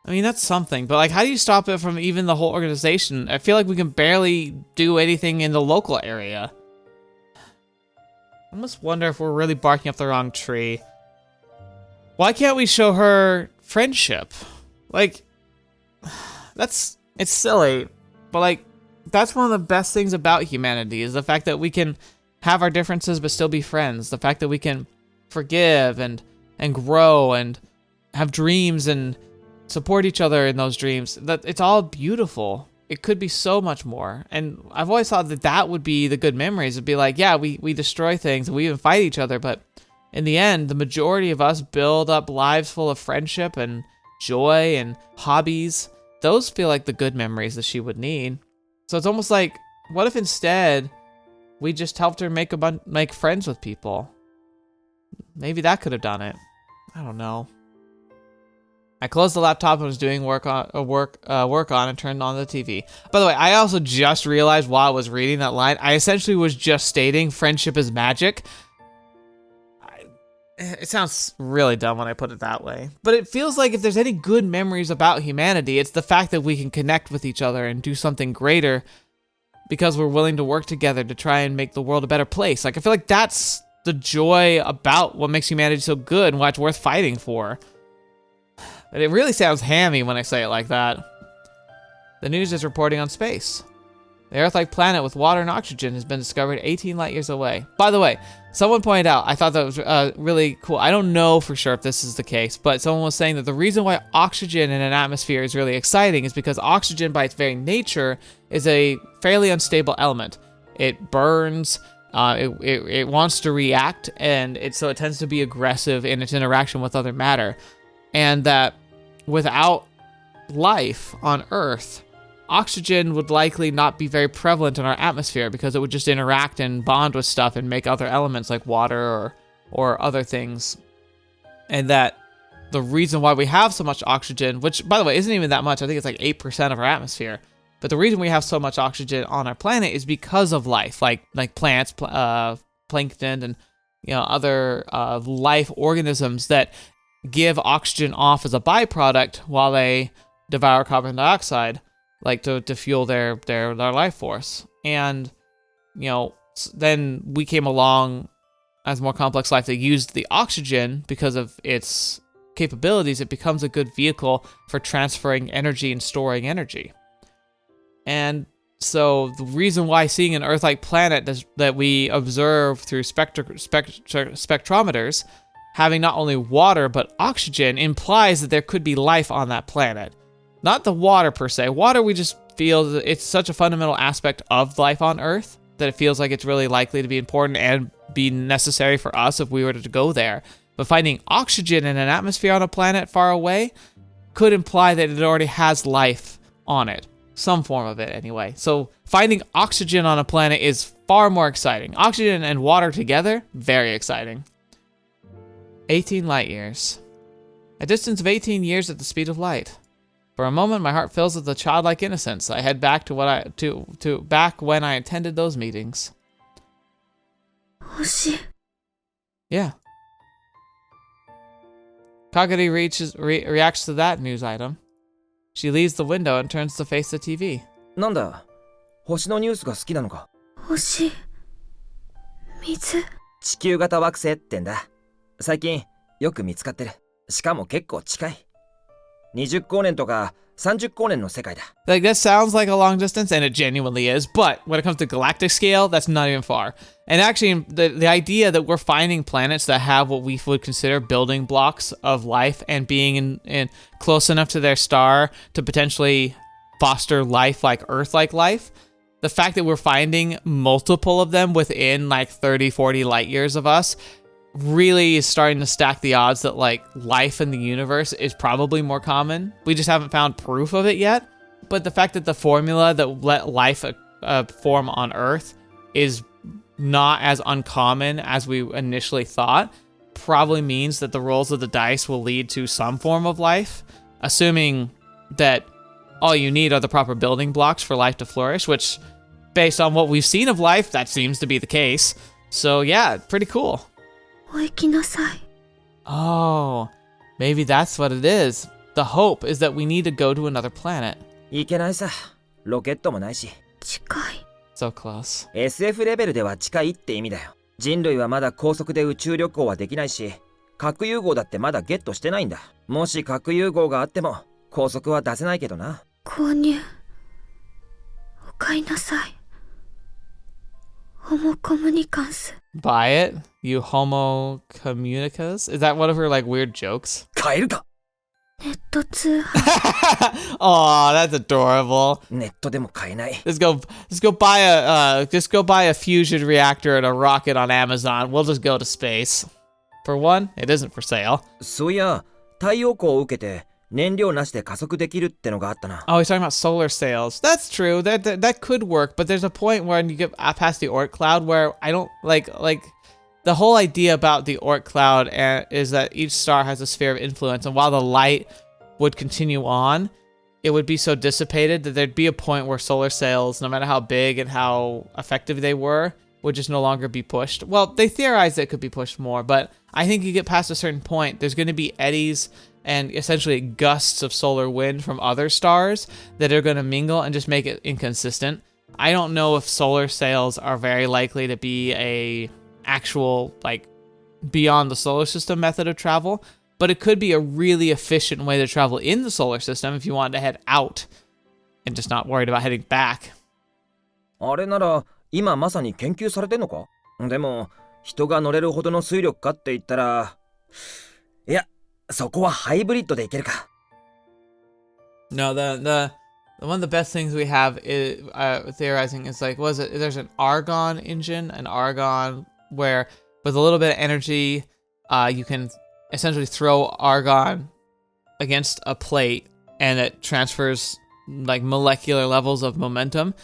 I mean, that's something, but like, how do you stop it from even the whole organization? I feel like we can barely do anything in the local area. I almost wonder if we're really barking up the wrong tree. Why can't we show her friendship? Like, it's silly, but like, that's one of the best things about humanity is the fact that we can have our differences but still be friends. The fact that we can forgive and grow and have dreams and support each other in those dreams. That it's all beautiful. It could be so much more. And I've always thought that that would be the good memories. It'd be like, yeah, we destroy things and we even fight each other, but in the end, the majority of us build up lives full of friendship and joy and hobbies. Those feel like the good memories that she would need. So it's almost like, what if instead we just helped her make friends with people? Maybe that could have done it. I don't know. I closed the laptop and was doing work on and turned on the TV. By the way, I also just realized while I was reading that line, I essentially was just stating friendship is magic. It sounds really dumb when I put it that way. But it feels like if there's any good memories about humanity, it's the fact that we can connect with each other and do something greater because we're willing to work together to try and make the world a better place. Like, I feel like that's the joy about what makes humanity so good and why it's worth fighting for. But it really sounds hammy when I say it like that. The news is reporting on space. The Earth-like planet with water and oxygen has been discovered 18 light years away. By the way, someone pointed out, I thought that was really cool. I don't know for sure if this is the case, but someone was saying that the reason why oxygen in an atmosphere is really exciting is because oxygen by its very nature is a fairly unstable element. It burns, it wants to react, and so it tends to be aggressive in its interaction with other matter. and that without life on Earth, oxygen would likely not be very prevalent in our atmosphere because it would just interact and bond with stuff and make other elements like water or other things. And that the reason why we have so much oxygen, which by the way isn't even that much, I think it's like 8% of our atmosphere, but the reason we have so much oxygen on our planet is because of life, like plants, plankton, and other life organisms that give oxygen off as a byproduct while they devour carbon dioxide, like to fuel their life force. And then we came along as more complex life that used the oxygen because of its capabilities. It becomes a good vehicle for transferring energy and storing energy. And so the reason why seeing an Earth-like planet that we observe through spectrometers having not only water but oxygen implies that there could be life on that planet. Not the water per se. Water, we just feel that it's such a fundamental aspect of life on Earth that it feels like it's really likely to be important and be necessary for us if we were to go there. But finding oxygen in an atmosphere on a planet far away could imply that it already has life on it. Some form of it, anyway. So finding oxygen on a planet is far more exciting. Oxygen and water together, very exciting. 18 light years. A distance of 18 years at the speed of light. For a moment, my heart fills with a childlike innocence. I head back to back when I attended those meetings. Yeah. Kagari reacts to that news item. She leaves the window and turns to face the TV. なんだ、星のニュースが好きなのか。星、水。地球型惑星ってんだ。最近よく見つかってる。しかも結構近い。20光年とか30光年の世界だ。Like, that sounds like a long distance, and it genuinely is, but when it comes to galactic scale, that's not even far. And actually, the idea that we're finding planets that have what we would consider building blocks of life and being in close enough to their star to potentially foster life like Earth-like life, the fact that we're finding multiple of them within like 30, 40 light years of us really is starting to stack the odds that like life in the universe is probably more common. We just haven't found proof of it yet. But the fact that the formula that let life form on Earth is not as uncommon as we initially thought probably means that the rolls of the dice will lead to some form of life, assuming that all you need are the proper building blocks for life to flourish, which based on what we've seen of life, that seems to be the case. So yeah, pretty cool. お行きなさい。 Oh, maybe that's what it is. The hope is that we need to go to another planet. いけないさ。ロケットもないし。近い。 So close. SF レベルでは近いって意味だよ。人類はまだ高速で宇宙旅行はできないし、核融合だってまだゲットしてないんだ。もし核融合があっても高速は出せないけどな。購入。お買いなさい。ホモコムニカンス。 Buy it, you homo communicas? Is that one of her like weird jokes? 買えるか。ネット通販。 Oh, that's adorable. ネットでも買えない。Just go buy a fusion reactor and a rocket on Amazon. We'll just go to space. For one, it isn't for sale. そういや、太陽光を受けて燃料なしで加速できるってのがあったな。 Oh, he's talking about solar sails. That's true. That could work, but there's a point when you get past the Oort cloud where I don't like the whole idea about the Oort cloud is that each star has a sphere of influence, and while the light would continue on, it would be so dissipated that there'd be a point where solar sails, no matter how big and how effective they were, would just no longer be pushed. Well, they theorized it could be pushed more, but I think you get past a certain point, there's going to be eddies and essentially gusts of solar wind from other stars that are going to mingle and just make it inconsistent. I don't know if solar sails are very likely to be a actual, like, beyond the solar system method of travel, but it could be a really efficient way to travel in the solar system if you wanted to head out and just not worried about heading back. あれなら今まさに研究されてんのか？でも人が乗れるほどの水力かって言ったら、いや、そこはハイブリッドでいけるか。 No, the one of the best things we have is theorizing is like, there's an argon engine, where with a little bit of energy, you can essentially throw argon against a plate and it transfers like molecular levels of momentum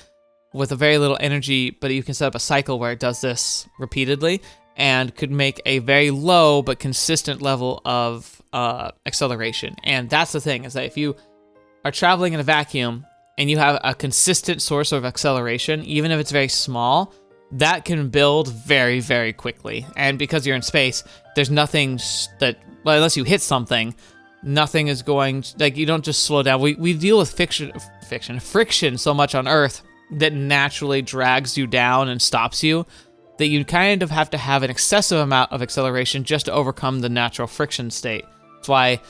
with a very little energy, but you can set up a cycle where it does this repeatedly and could make a very low but consistent level of acceleration. And that's the thing, is that if you are traveling in a vacuum and you have a consistent source of acceleration, even if it's very small, that can build very, very quickly. And because you're in space, there's nothing that, well, unless you hit something, nothing is going, like, you don't just slow down. We deal with friction so much on Earth that naturally drags you down and stops you, that you kind of have to have an excessive amount of acceleration just to overcome the natural friction state. That's why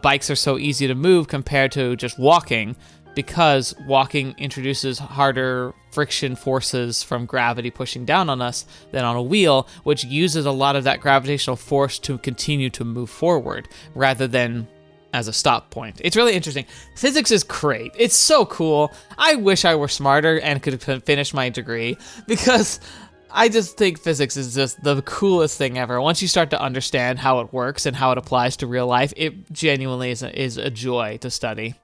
bikes are so easy to move compared to just walking, because walking introduces harder friction forces from gravity pushing down on us than on a wheel, which uses a lot of that gravitational force to continue to move forward rather than as a stop point. It's really interesting. Physics is great. It's so cool. I wish I were smarter and could finish my degree, because I just think physics is just the coolest thing ever. Once you start to understand how it works and how it applies to real life, it genuinely is a joy to study.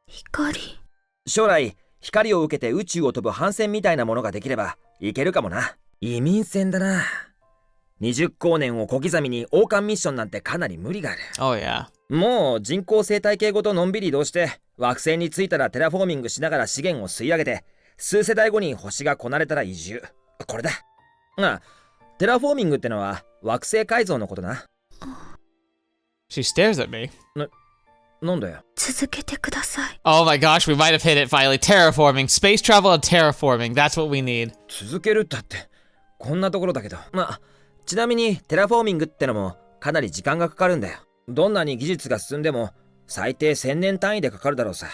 光。将来、光を受けて宇宙を飛ぶ帆船みたいなものができればいけるかもな。移民船だな。20光年を小刻みに王冠ミッションなんてかなり無理がある。Oh yeah. もう人工生態系ごとのんびり移動して惑星に着いたらテラフォーミングしながら資源を吸い上げて数世代後に星がこなれたら移住。これだ。あ、テラフォーミングってのは惑星改造のことな。She stares at me. なんだよ。続けてください。Oh my gosh, we might have hit it finally. Terraforming. Space travel and terraforming. That's what we need. 続けるったってこんなところだけど。ちなみにテラフォーミングってのもかなり時間がかかるんだよ。どんなに技術が進んでも最低1000年単位でかかるだろうさ。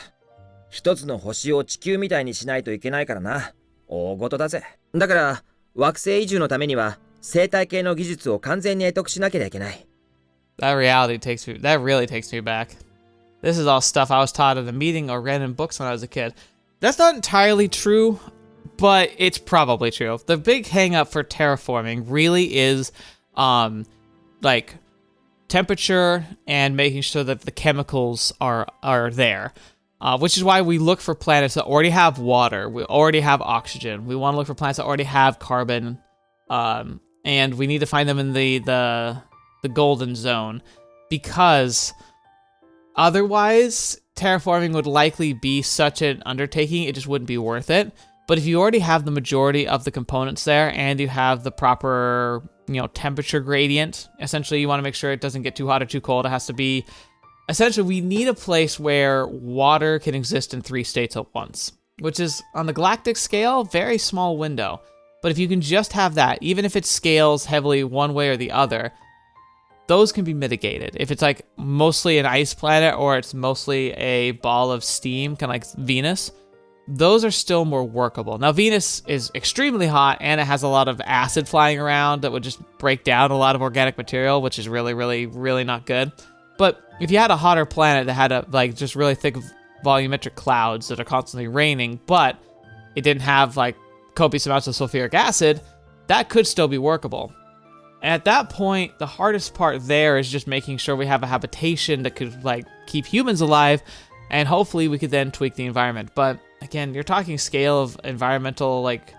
一つの星を地球みたいにしないといけないからな。大事だぜ。だから惑星移住のためには生態系の技術を完全に得得しなければいけない。That really takes me back. This is all stuff I was taught at a meeting or read in books when I was a kid. That's not entirely true, but it's probably true. The big hang up for terraforming really is like temperature and making sure that the chemicals are there. Which is why we look for planets that already have water, we already have oxygen. We want to look for planets that already have carbon, and we need to find them in the golden zone, because otherwise terraforming would likely be such an undertaking, it just wouldn't be worth it. But if you already have the majority of the components there and you have the proper, temperature gradient, essentially you want to make sure it doesn't get too hot or too cold. It has to be, essentially we need a place where water can exist in 3 states at once, which is on the galactic scale, very small window. But if you can just have that, even if it scales heavily one way or the other, those can be mitigated. If it's like mostly an ice planet or it's mostly a ball of steam, kind of like Venus, those are still more workable. Now, Venus is extremely hot and it has a lot of acid flying around that would just break down a lot of organic material, which is really, really, really not good. But if you had a hotter planet that had just really thick volumetric clouds that are constantly raining, but it didn't have like copious amounts of sulfuric acid, that could still be workable. And at that point, the hardest part there is just making sure we have a habitation that could keep humans alive, and hopefully we could then tweak the environment. But again, you're talking scale of environmental, like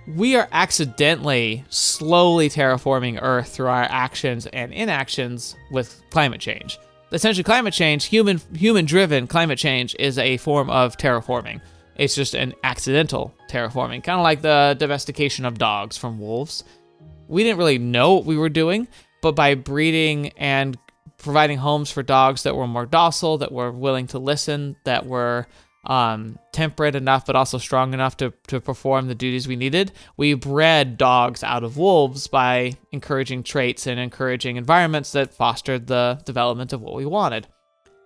we are accidentally slowly terraforming Earth through our actions and inactions with climate change. Essentially, climate change, human-driven climate change, is a form of terraforming. It's just an accidental terraforming, kind of like the domestication of dogs from wolves. We didn't really know what we were doing, but by breeding and providing homes for dogs that were more docile, that were willing to listen, that were temperate enough but also strong enough to perform the duties we needed, we bred dogs out of wolves by encouraging traits and encouraging environments that fostered the development of what we wanted.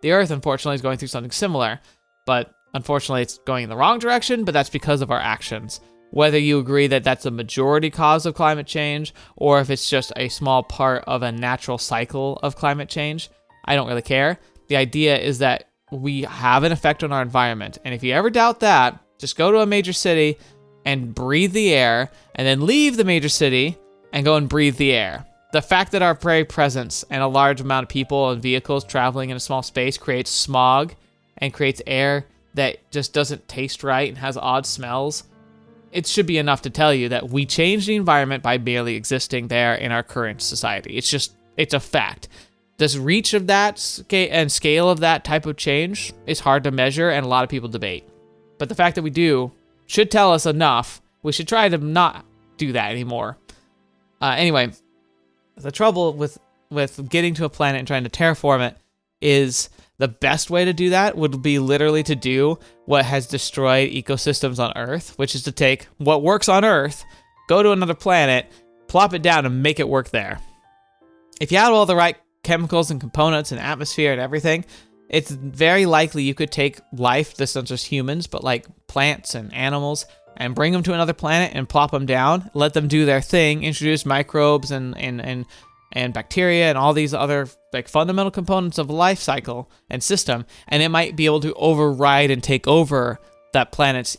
The Earth, unfortunately, is going through something similar, but unfortunately it's going in the wrong direction, but that's because of our actions. Whether you agree that that's a majority cause of climate change, or if it's just a small part of a natural cycle of climate change, I don't really care. The idea is that we have an effect on our environment. And if you ever doubt that, just go to a major city and breathe the air, and then leave the major city and go and breathe the air. the fact that our very presence and a large amount of people and vehicles traveling in a small space creates smog and creates air that just doesn't taste right and has odd smells, it should be enough to tell you that we changed the environment by merely existing there in our current society. It's a fact. The reach of that scale of that type of change is hard to measure, and a lot of people debate. But the fact that we do should tell us enough. We should try to not do that anymore. Anyway, the trouble with getting to a planet and trying to terraform it is the best way to do that would be literally to do what has destroyed ecosystems on Earth, which is to take what works on Earth, go to another planet, plop it down, and make it work there. If you had all the right chemicals and components and atmosphere and everything, it's very likely you could take life, this isn't just humans, but like plants and animals, and bring them to another planet and plop them down, let them do their thing, introduce microbes and bacteria and all these other like fundamental components of a life cycle and system, and it might be able to override and take over that planet's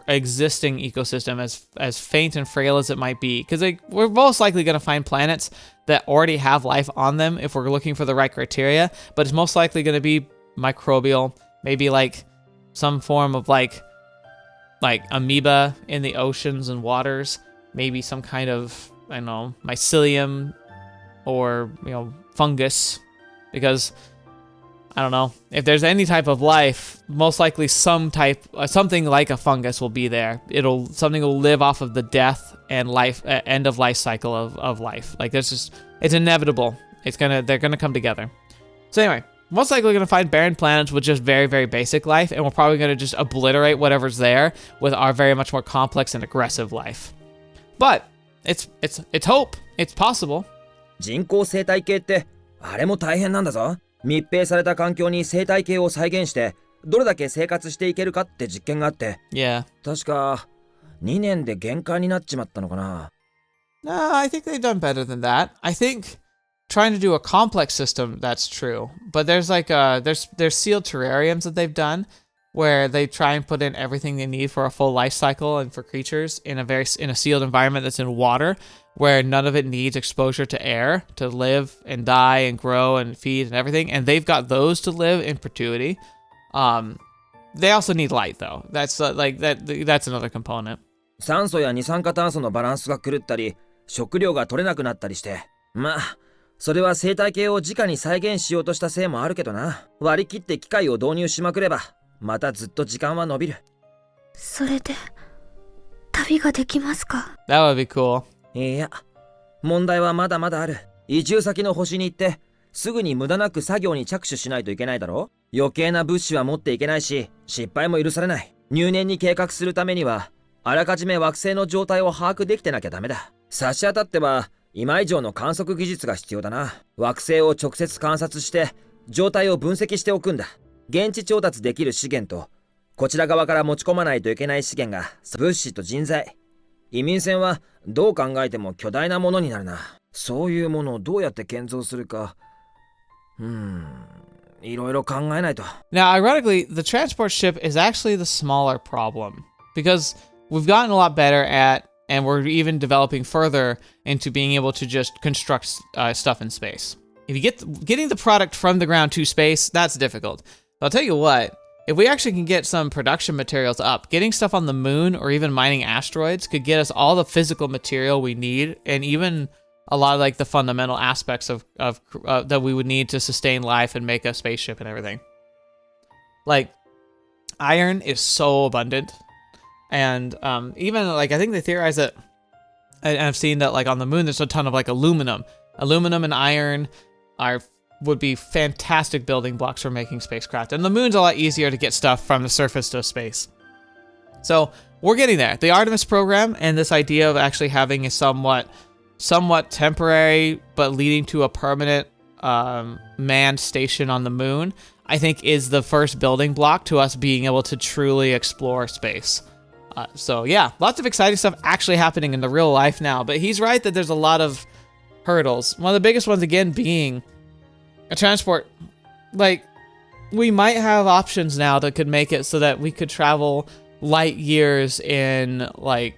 existing ecosystem, as faint and frail as it might be. Because we're most likely going to find planets that already have life on them if we're looking for the right criteria, but it's most likely going to be microbial, maybe like some form of like amoeba in the oceans and waters, maybe some kind of, I don't know, mycelium or, fungus, because I don't know, if there's any type of life, most likely something like a fungus will be there. Something will live off of the death and life, end of life cycle of life. Like it's inevitable. They're gonna come together. So anyway, most likely we're gonna find barren planets with just very, very basic life, and we're probably gonna just obliterate whatever's there with our very much more complex and aggressive life. But it's hope. It's possible. 人工生態系ってあれも大変なんだぞ。密閉された環境に生態系を再現してどれだけ生活していけるかって実験があって、Yeah. 確か2年で限界になっちまったのかな。No, I think they've done better than that. I think trying to do a complex system, that's true. But there's there's sealed terrariums that they've done where they try and put in everything they need for a full life cycle and for creatures in a sealed environment that's in water, where none of it needs exposure to air to live and die and grow and feed and everything. And they've got those to live in perpetuity. They also need light though. That's that's another component. 酸素や二酸化炭素のバランスが狂ったり、食料が取れなくなったりして、まあそれは生態系を直に再現しようとしたせいもあるけどな。割り切って機械を導入しまくれば、またずっと時間は伸びる。それで旅ができますか？ That would be cool. いや、問題はまだまだある。移住先の星に行って、すぐに無駄なく作業に着手しないといけないだろ。余計な物資は持っていけないし、失敗も許されない。入念に計画するためには、あらかじめ惑星の状態を把握できてなきゃダメだ。差し当たっては、今以上の観測技術が必要だな。惑星を直接観察して、状態を分析しておくんだ。現地調達できる資源と、こちら側から持ち込まないといけない資源が、物資と人材。移民船はどう考えても巨大なものになるな。そういうものをどうやって建造するか。いろいろ考えないと。Now, ironically, the transport ship is actually the smaller problem because we've gotten a lot better at, and we're even developing further into being able to just construct stuff in space. If you getting the product from the ground to space, that's difficult. But I'll tell you what, if we actually can get some production materials up, getting stuff on the moon or even mining asteroids could get us all the physical material we need, and even a lot of like the fundamental aspects of that we would need to sustain life and make a spaceship and everything. Like, iron is so abundant, and even like I think they theorize that, and I've seen that like on the moon there's a ton of like aluminum and iron would be fantastic building blocks for making spacecraft, and the moon's a lot easier to get stuff from the surface to space. So we're getting there. The Artemis program and this idea of actually having a somewhat temporary but leading to a permanent manned station on the moon, I think is the first building block to us being able to truly explore space. So yeah, lots of exciting stuff actually happening in the real life now, but he's right that there's a lot of hurdles. One of the biggest ones again being a transport. Like, we might have options now that could make it so that we could travel light years in like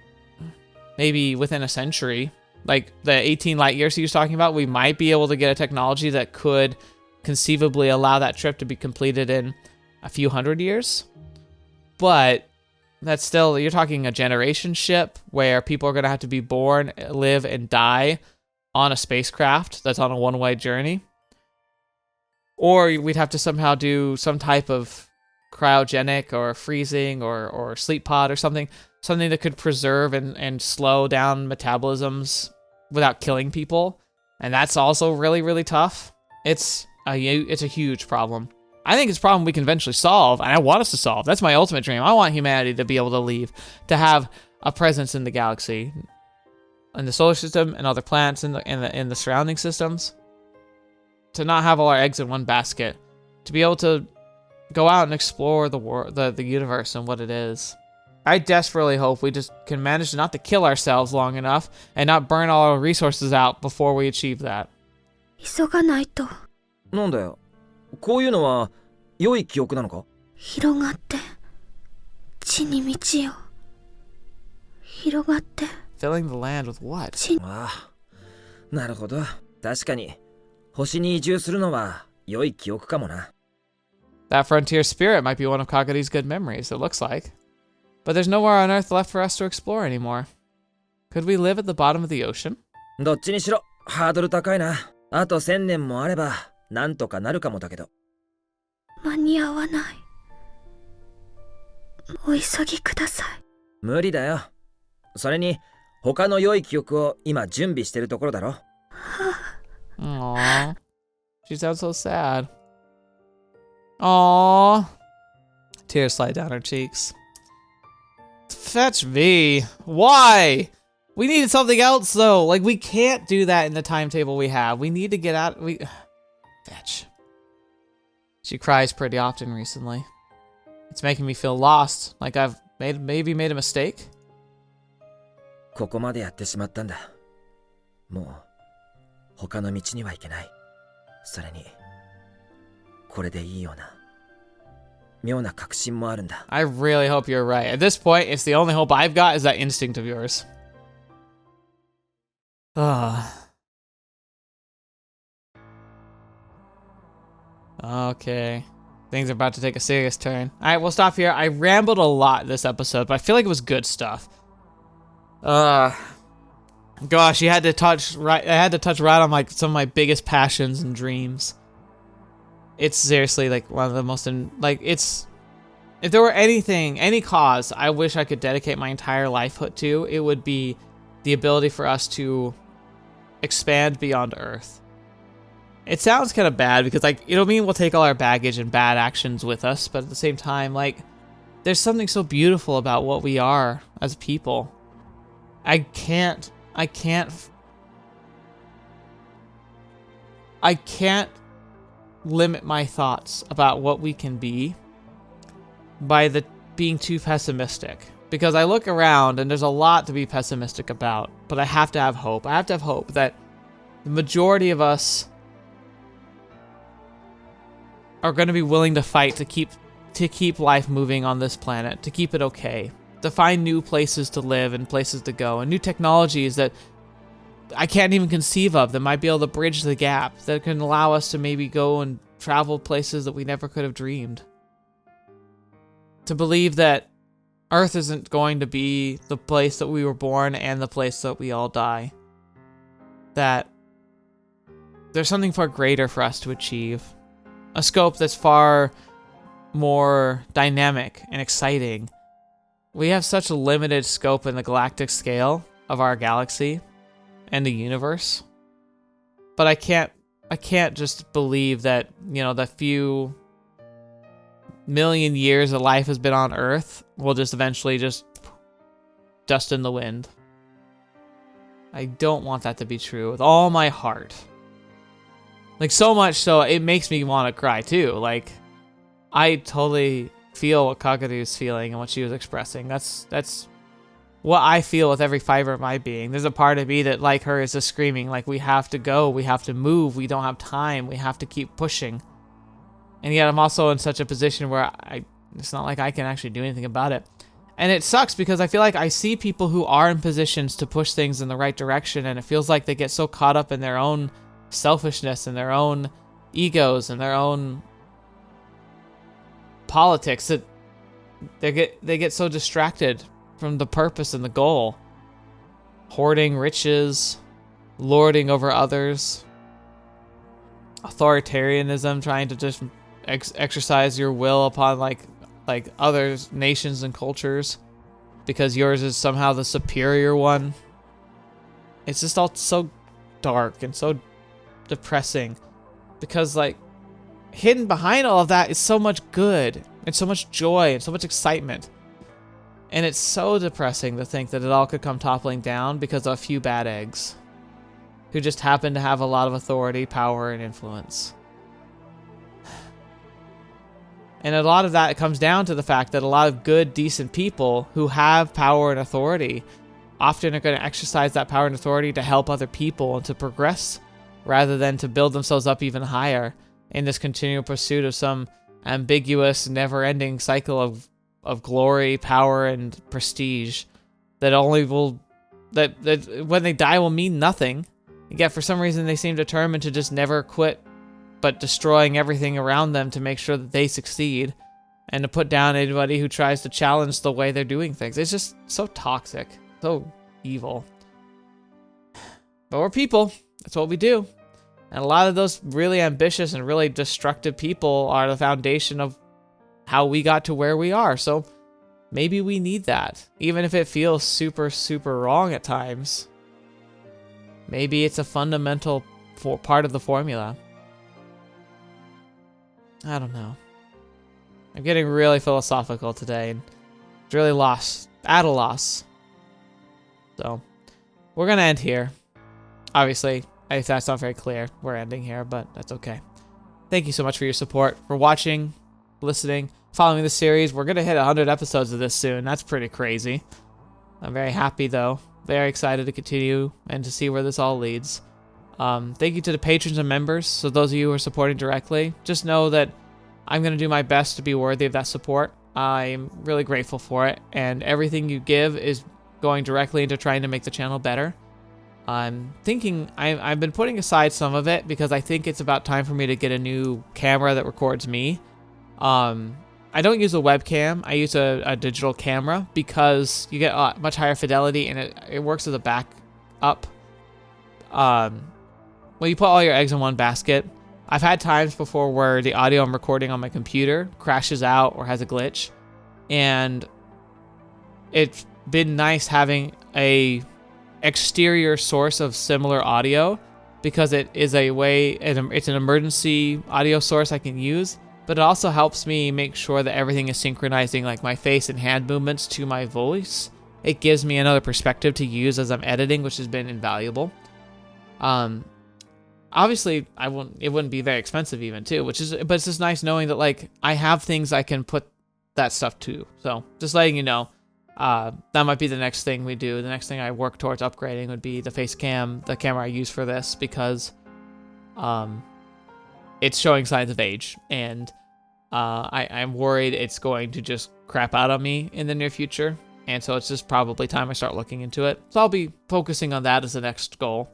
maybe within a century, like the 18 light years he was talking about, we might be able to get a technology that could conceivably allow that trip to be completed in a few hundred years. But that's still, you're talking a generation ship where people are going to have to be born, live, and die on a spacecraft that's on a one-way journey. Or we'd have to somehow do some type of cryogenic or freezing or sleep pod or something that could preserve and slow down metabolisms without killing people. And that's also really, really tough. It's a huge problem. I think it's a problem we can eventually solve, and I want us to solve. That's my ultimate dream. I want humanity to be able to leave, to have a presence in the galaxy, in the solar system, and other planets in the surrounding systems. To not have all our eggs in one basket. To be able to go out and explore the universe and what it is. I desperately hope we just can manage not to kill ourselves long enough and not burn all our resources out before we achieve that. 急がないと。なんだよ。こういうのは良い記憶なのか？広がって地に道よ。広がって Filling the land with what? 地。ああ、なるほど。確かに星に移住するのは良い記憶かもな。That frontier spirit might be one of Kagari's good memories, it looks like. But there's nowhere on Earth left for us to explore anymore. Could we live at the bottom of the ocean? どっちにしろハードル高いな。あと1000年もあればなんとかなるかもだけど。間に合わない。お急ぎください。無理だよ。それに他の良い記憶を今準備してるところだろ。Aww. She sounds so sad. Aww. Tears slide down her cheeks. Fetch V. Why? We needed something else though. Like, we can't do that in the timetable we have. We need to get out. Fetch. She cries pretty often recently. It's making me feel lost. Like I've maybe made a mistake. ここまでやってしまったんだ。もう他の道には行けない。それにこれでいいような妙な確信もあるんだ。I really hope you're right. At this point, it's the only hope I've got is that instinct of yours. Okay. Things are about to take a serious turn. Alright, we'll stop here. I rambled a lot this episode, but I feel like it was good stuff. Gosh, I had to touch right on like some of my biggest passions and dreams. It's seriously like one of the most if there were any cause I wish I could dedicate my entire life to, it would be the ability for us to expand beyond Earth. It sounds kind of bad because, like, it'll mean we'll take all our baggage and bad actions with us, but at the same time, like, there's something so beautiful about what we are as people. I can't limit my thoughts about what we can be by being too pessimistic. Because I look around and there's a lot to be pessimistic about, but I have to have hope. I have to have hope that the majority of us are going to be willing to fight to keep life moving on this planet, to keep it okay, to find new places to live and places to go, and new technologies that I can't even conceive of that might be able to bridge the gap, that can allow us to maybe go and travel places that we never could have dreamed. To believe that Earth isn't going to be the place that we were born and the place that we all die. That there's something far greater for us to achieve. A scope that's far more dynamic and exciting. We have such a limited scope in the galactic scale of our galaxy and the universe. But I can't just believe that, the few million years that life has been on Earth will just eventually just dust in the wind. I don't want that to be true with all my heart. Like, so much so, it makes me want to cry, too. Like, I totally feel what Kagari was feeling and what she was expressing. That's what I feel with every fiber of my being. There's a part of me that, like her, is just screaming, like, we have to go, we have to move, we don't have time, we have to keep pushing. And yet I'm also in such a position where it's not like I can actually do anything about it. And it sucks because I feel like I see people who are in positions to push things in the right direction, and it feels like they get so caught up in their own selfishness and their own egos and their own politics that they get so distracted from the purpose and the goal. Hoarding riches, lording over others, authoritarianism, trying to just exercise your will upon like other nations and cultures because yours is somehow the superior one. It's just all so dark and so depressing because like hidden behind all of that is so much good and so much joy and so much excitement. And it's so depressing to think that it all could come toppling down because of a few bad eggs who just happen to have a lot of authority, power, and influence. And a lot of that comes down to the fact that a lot of good, decent people who have power and authority often are going to exercise that power and authority to help other people and to progress rather than to build themselves up even higher in this continual pursuit of some ambiguous, never-ending cycle of glory, power, and prestige that only will... that when they die will mean nothing. Yet for some reason they seem determined to just never quit but destroying everything around them to make sure that they succeed and to put down anybody who tries to challenge the way they're doing things. It's just so toxic, so evil. But we're people. That's what we do. And a lot of those really ambitious and really destructive people are the foundation of how we got to where we are. So maybe we need that, even if it feels super, super wrong at times. Maybe it's a fundamental part of the formula. I don't know. I'm getting really philosophical today and really at a loss. So we're going to end here. Obviously, if that's not very clear, we're ending here, but that's okay. Thank you so much for your support, for watching, listening, following the series. We're going to hit 100 episodes of this soon. That's pretty crazy. I'm very happy, though. Very excited to continue and to see where this all leads. Thank you to the patrons and members. So those of you who are supporting directly, just know that I'm going to do my best to be worthy of that support. I'm really grateful for it. And everything you give is going directly into trying to make the channel better. I'm thinking I've been putting aside some of it because I think it's about time for me to get a new camera that records me. I don't use a webcam. I use a digital camera because you get a much higher fidelity and it works as a backup. Well, you put all your eggs in one basket. I've had times before where the audio I'm recording on my computer crashes out or has a glitch. And it's been nice having a exterior source of similar audio because it is it's an emergency audio source I can use, but it also helps me make sure that everything is synchronizing like my face and hand movements to my voice. It gives me another perspective to use as I'm editing, which has been invaluable. Obviously it wouldn't be very expensive even too, but it's just nice knowing that like I have things I can put that stuff to. So just letting you know, that might be the next thing we do. The next thing I work towards upgrading would be the face cam, the camera I use for this, because it's showing signs of age, and I'm worried it's going to just crap out on me in the near future, and so it's just probably time I start looking into it. So I'll be focusing on that as the next goal.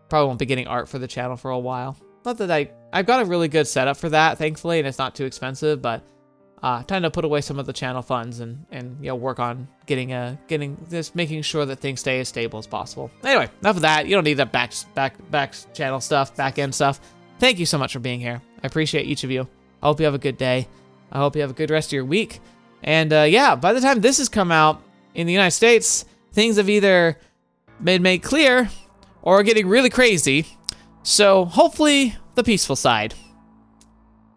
Probably won't be getting art for the channel for a while. Not that I've got a really good setup for that, thankfully, and it's not too expensive, but trying to put away some of the channel funds and you know, work on making sure that things stay as stable as possible. Anyway, enough of that. You don't need that back channel stuff, back end stuff. Thank you so much for being here. I appreciate each of you. I hope you have a good day. I hope you have a good rest of your week. And yeah, by the time this has come out in the United States, things have either been made clear or are getting really crazy. So hopefully the peaceful side.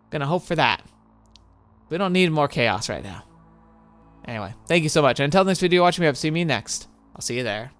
Gonna hope for that. We don't need more chaos right now. Anyway, thank you so much. And until the next video you're watching me up, see me next. I'll see you there.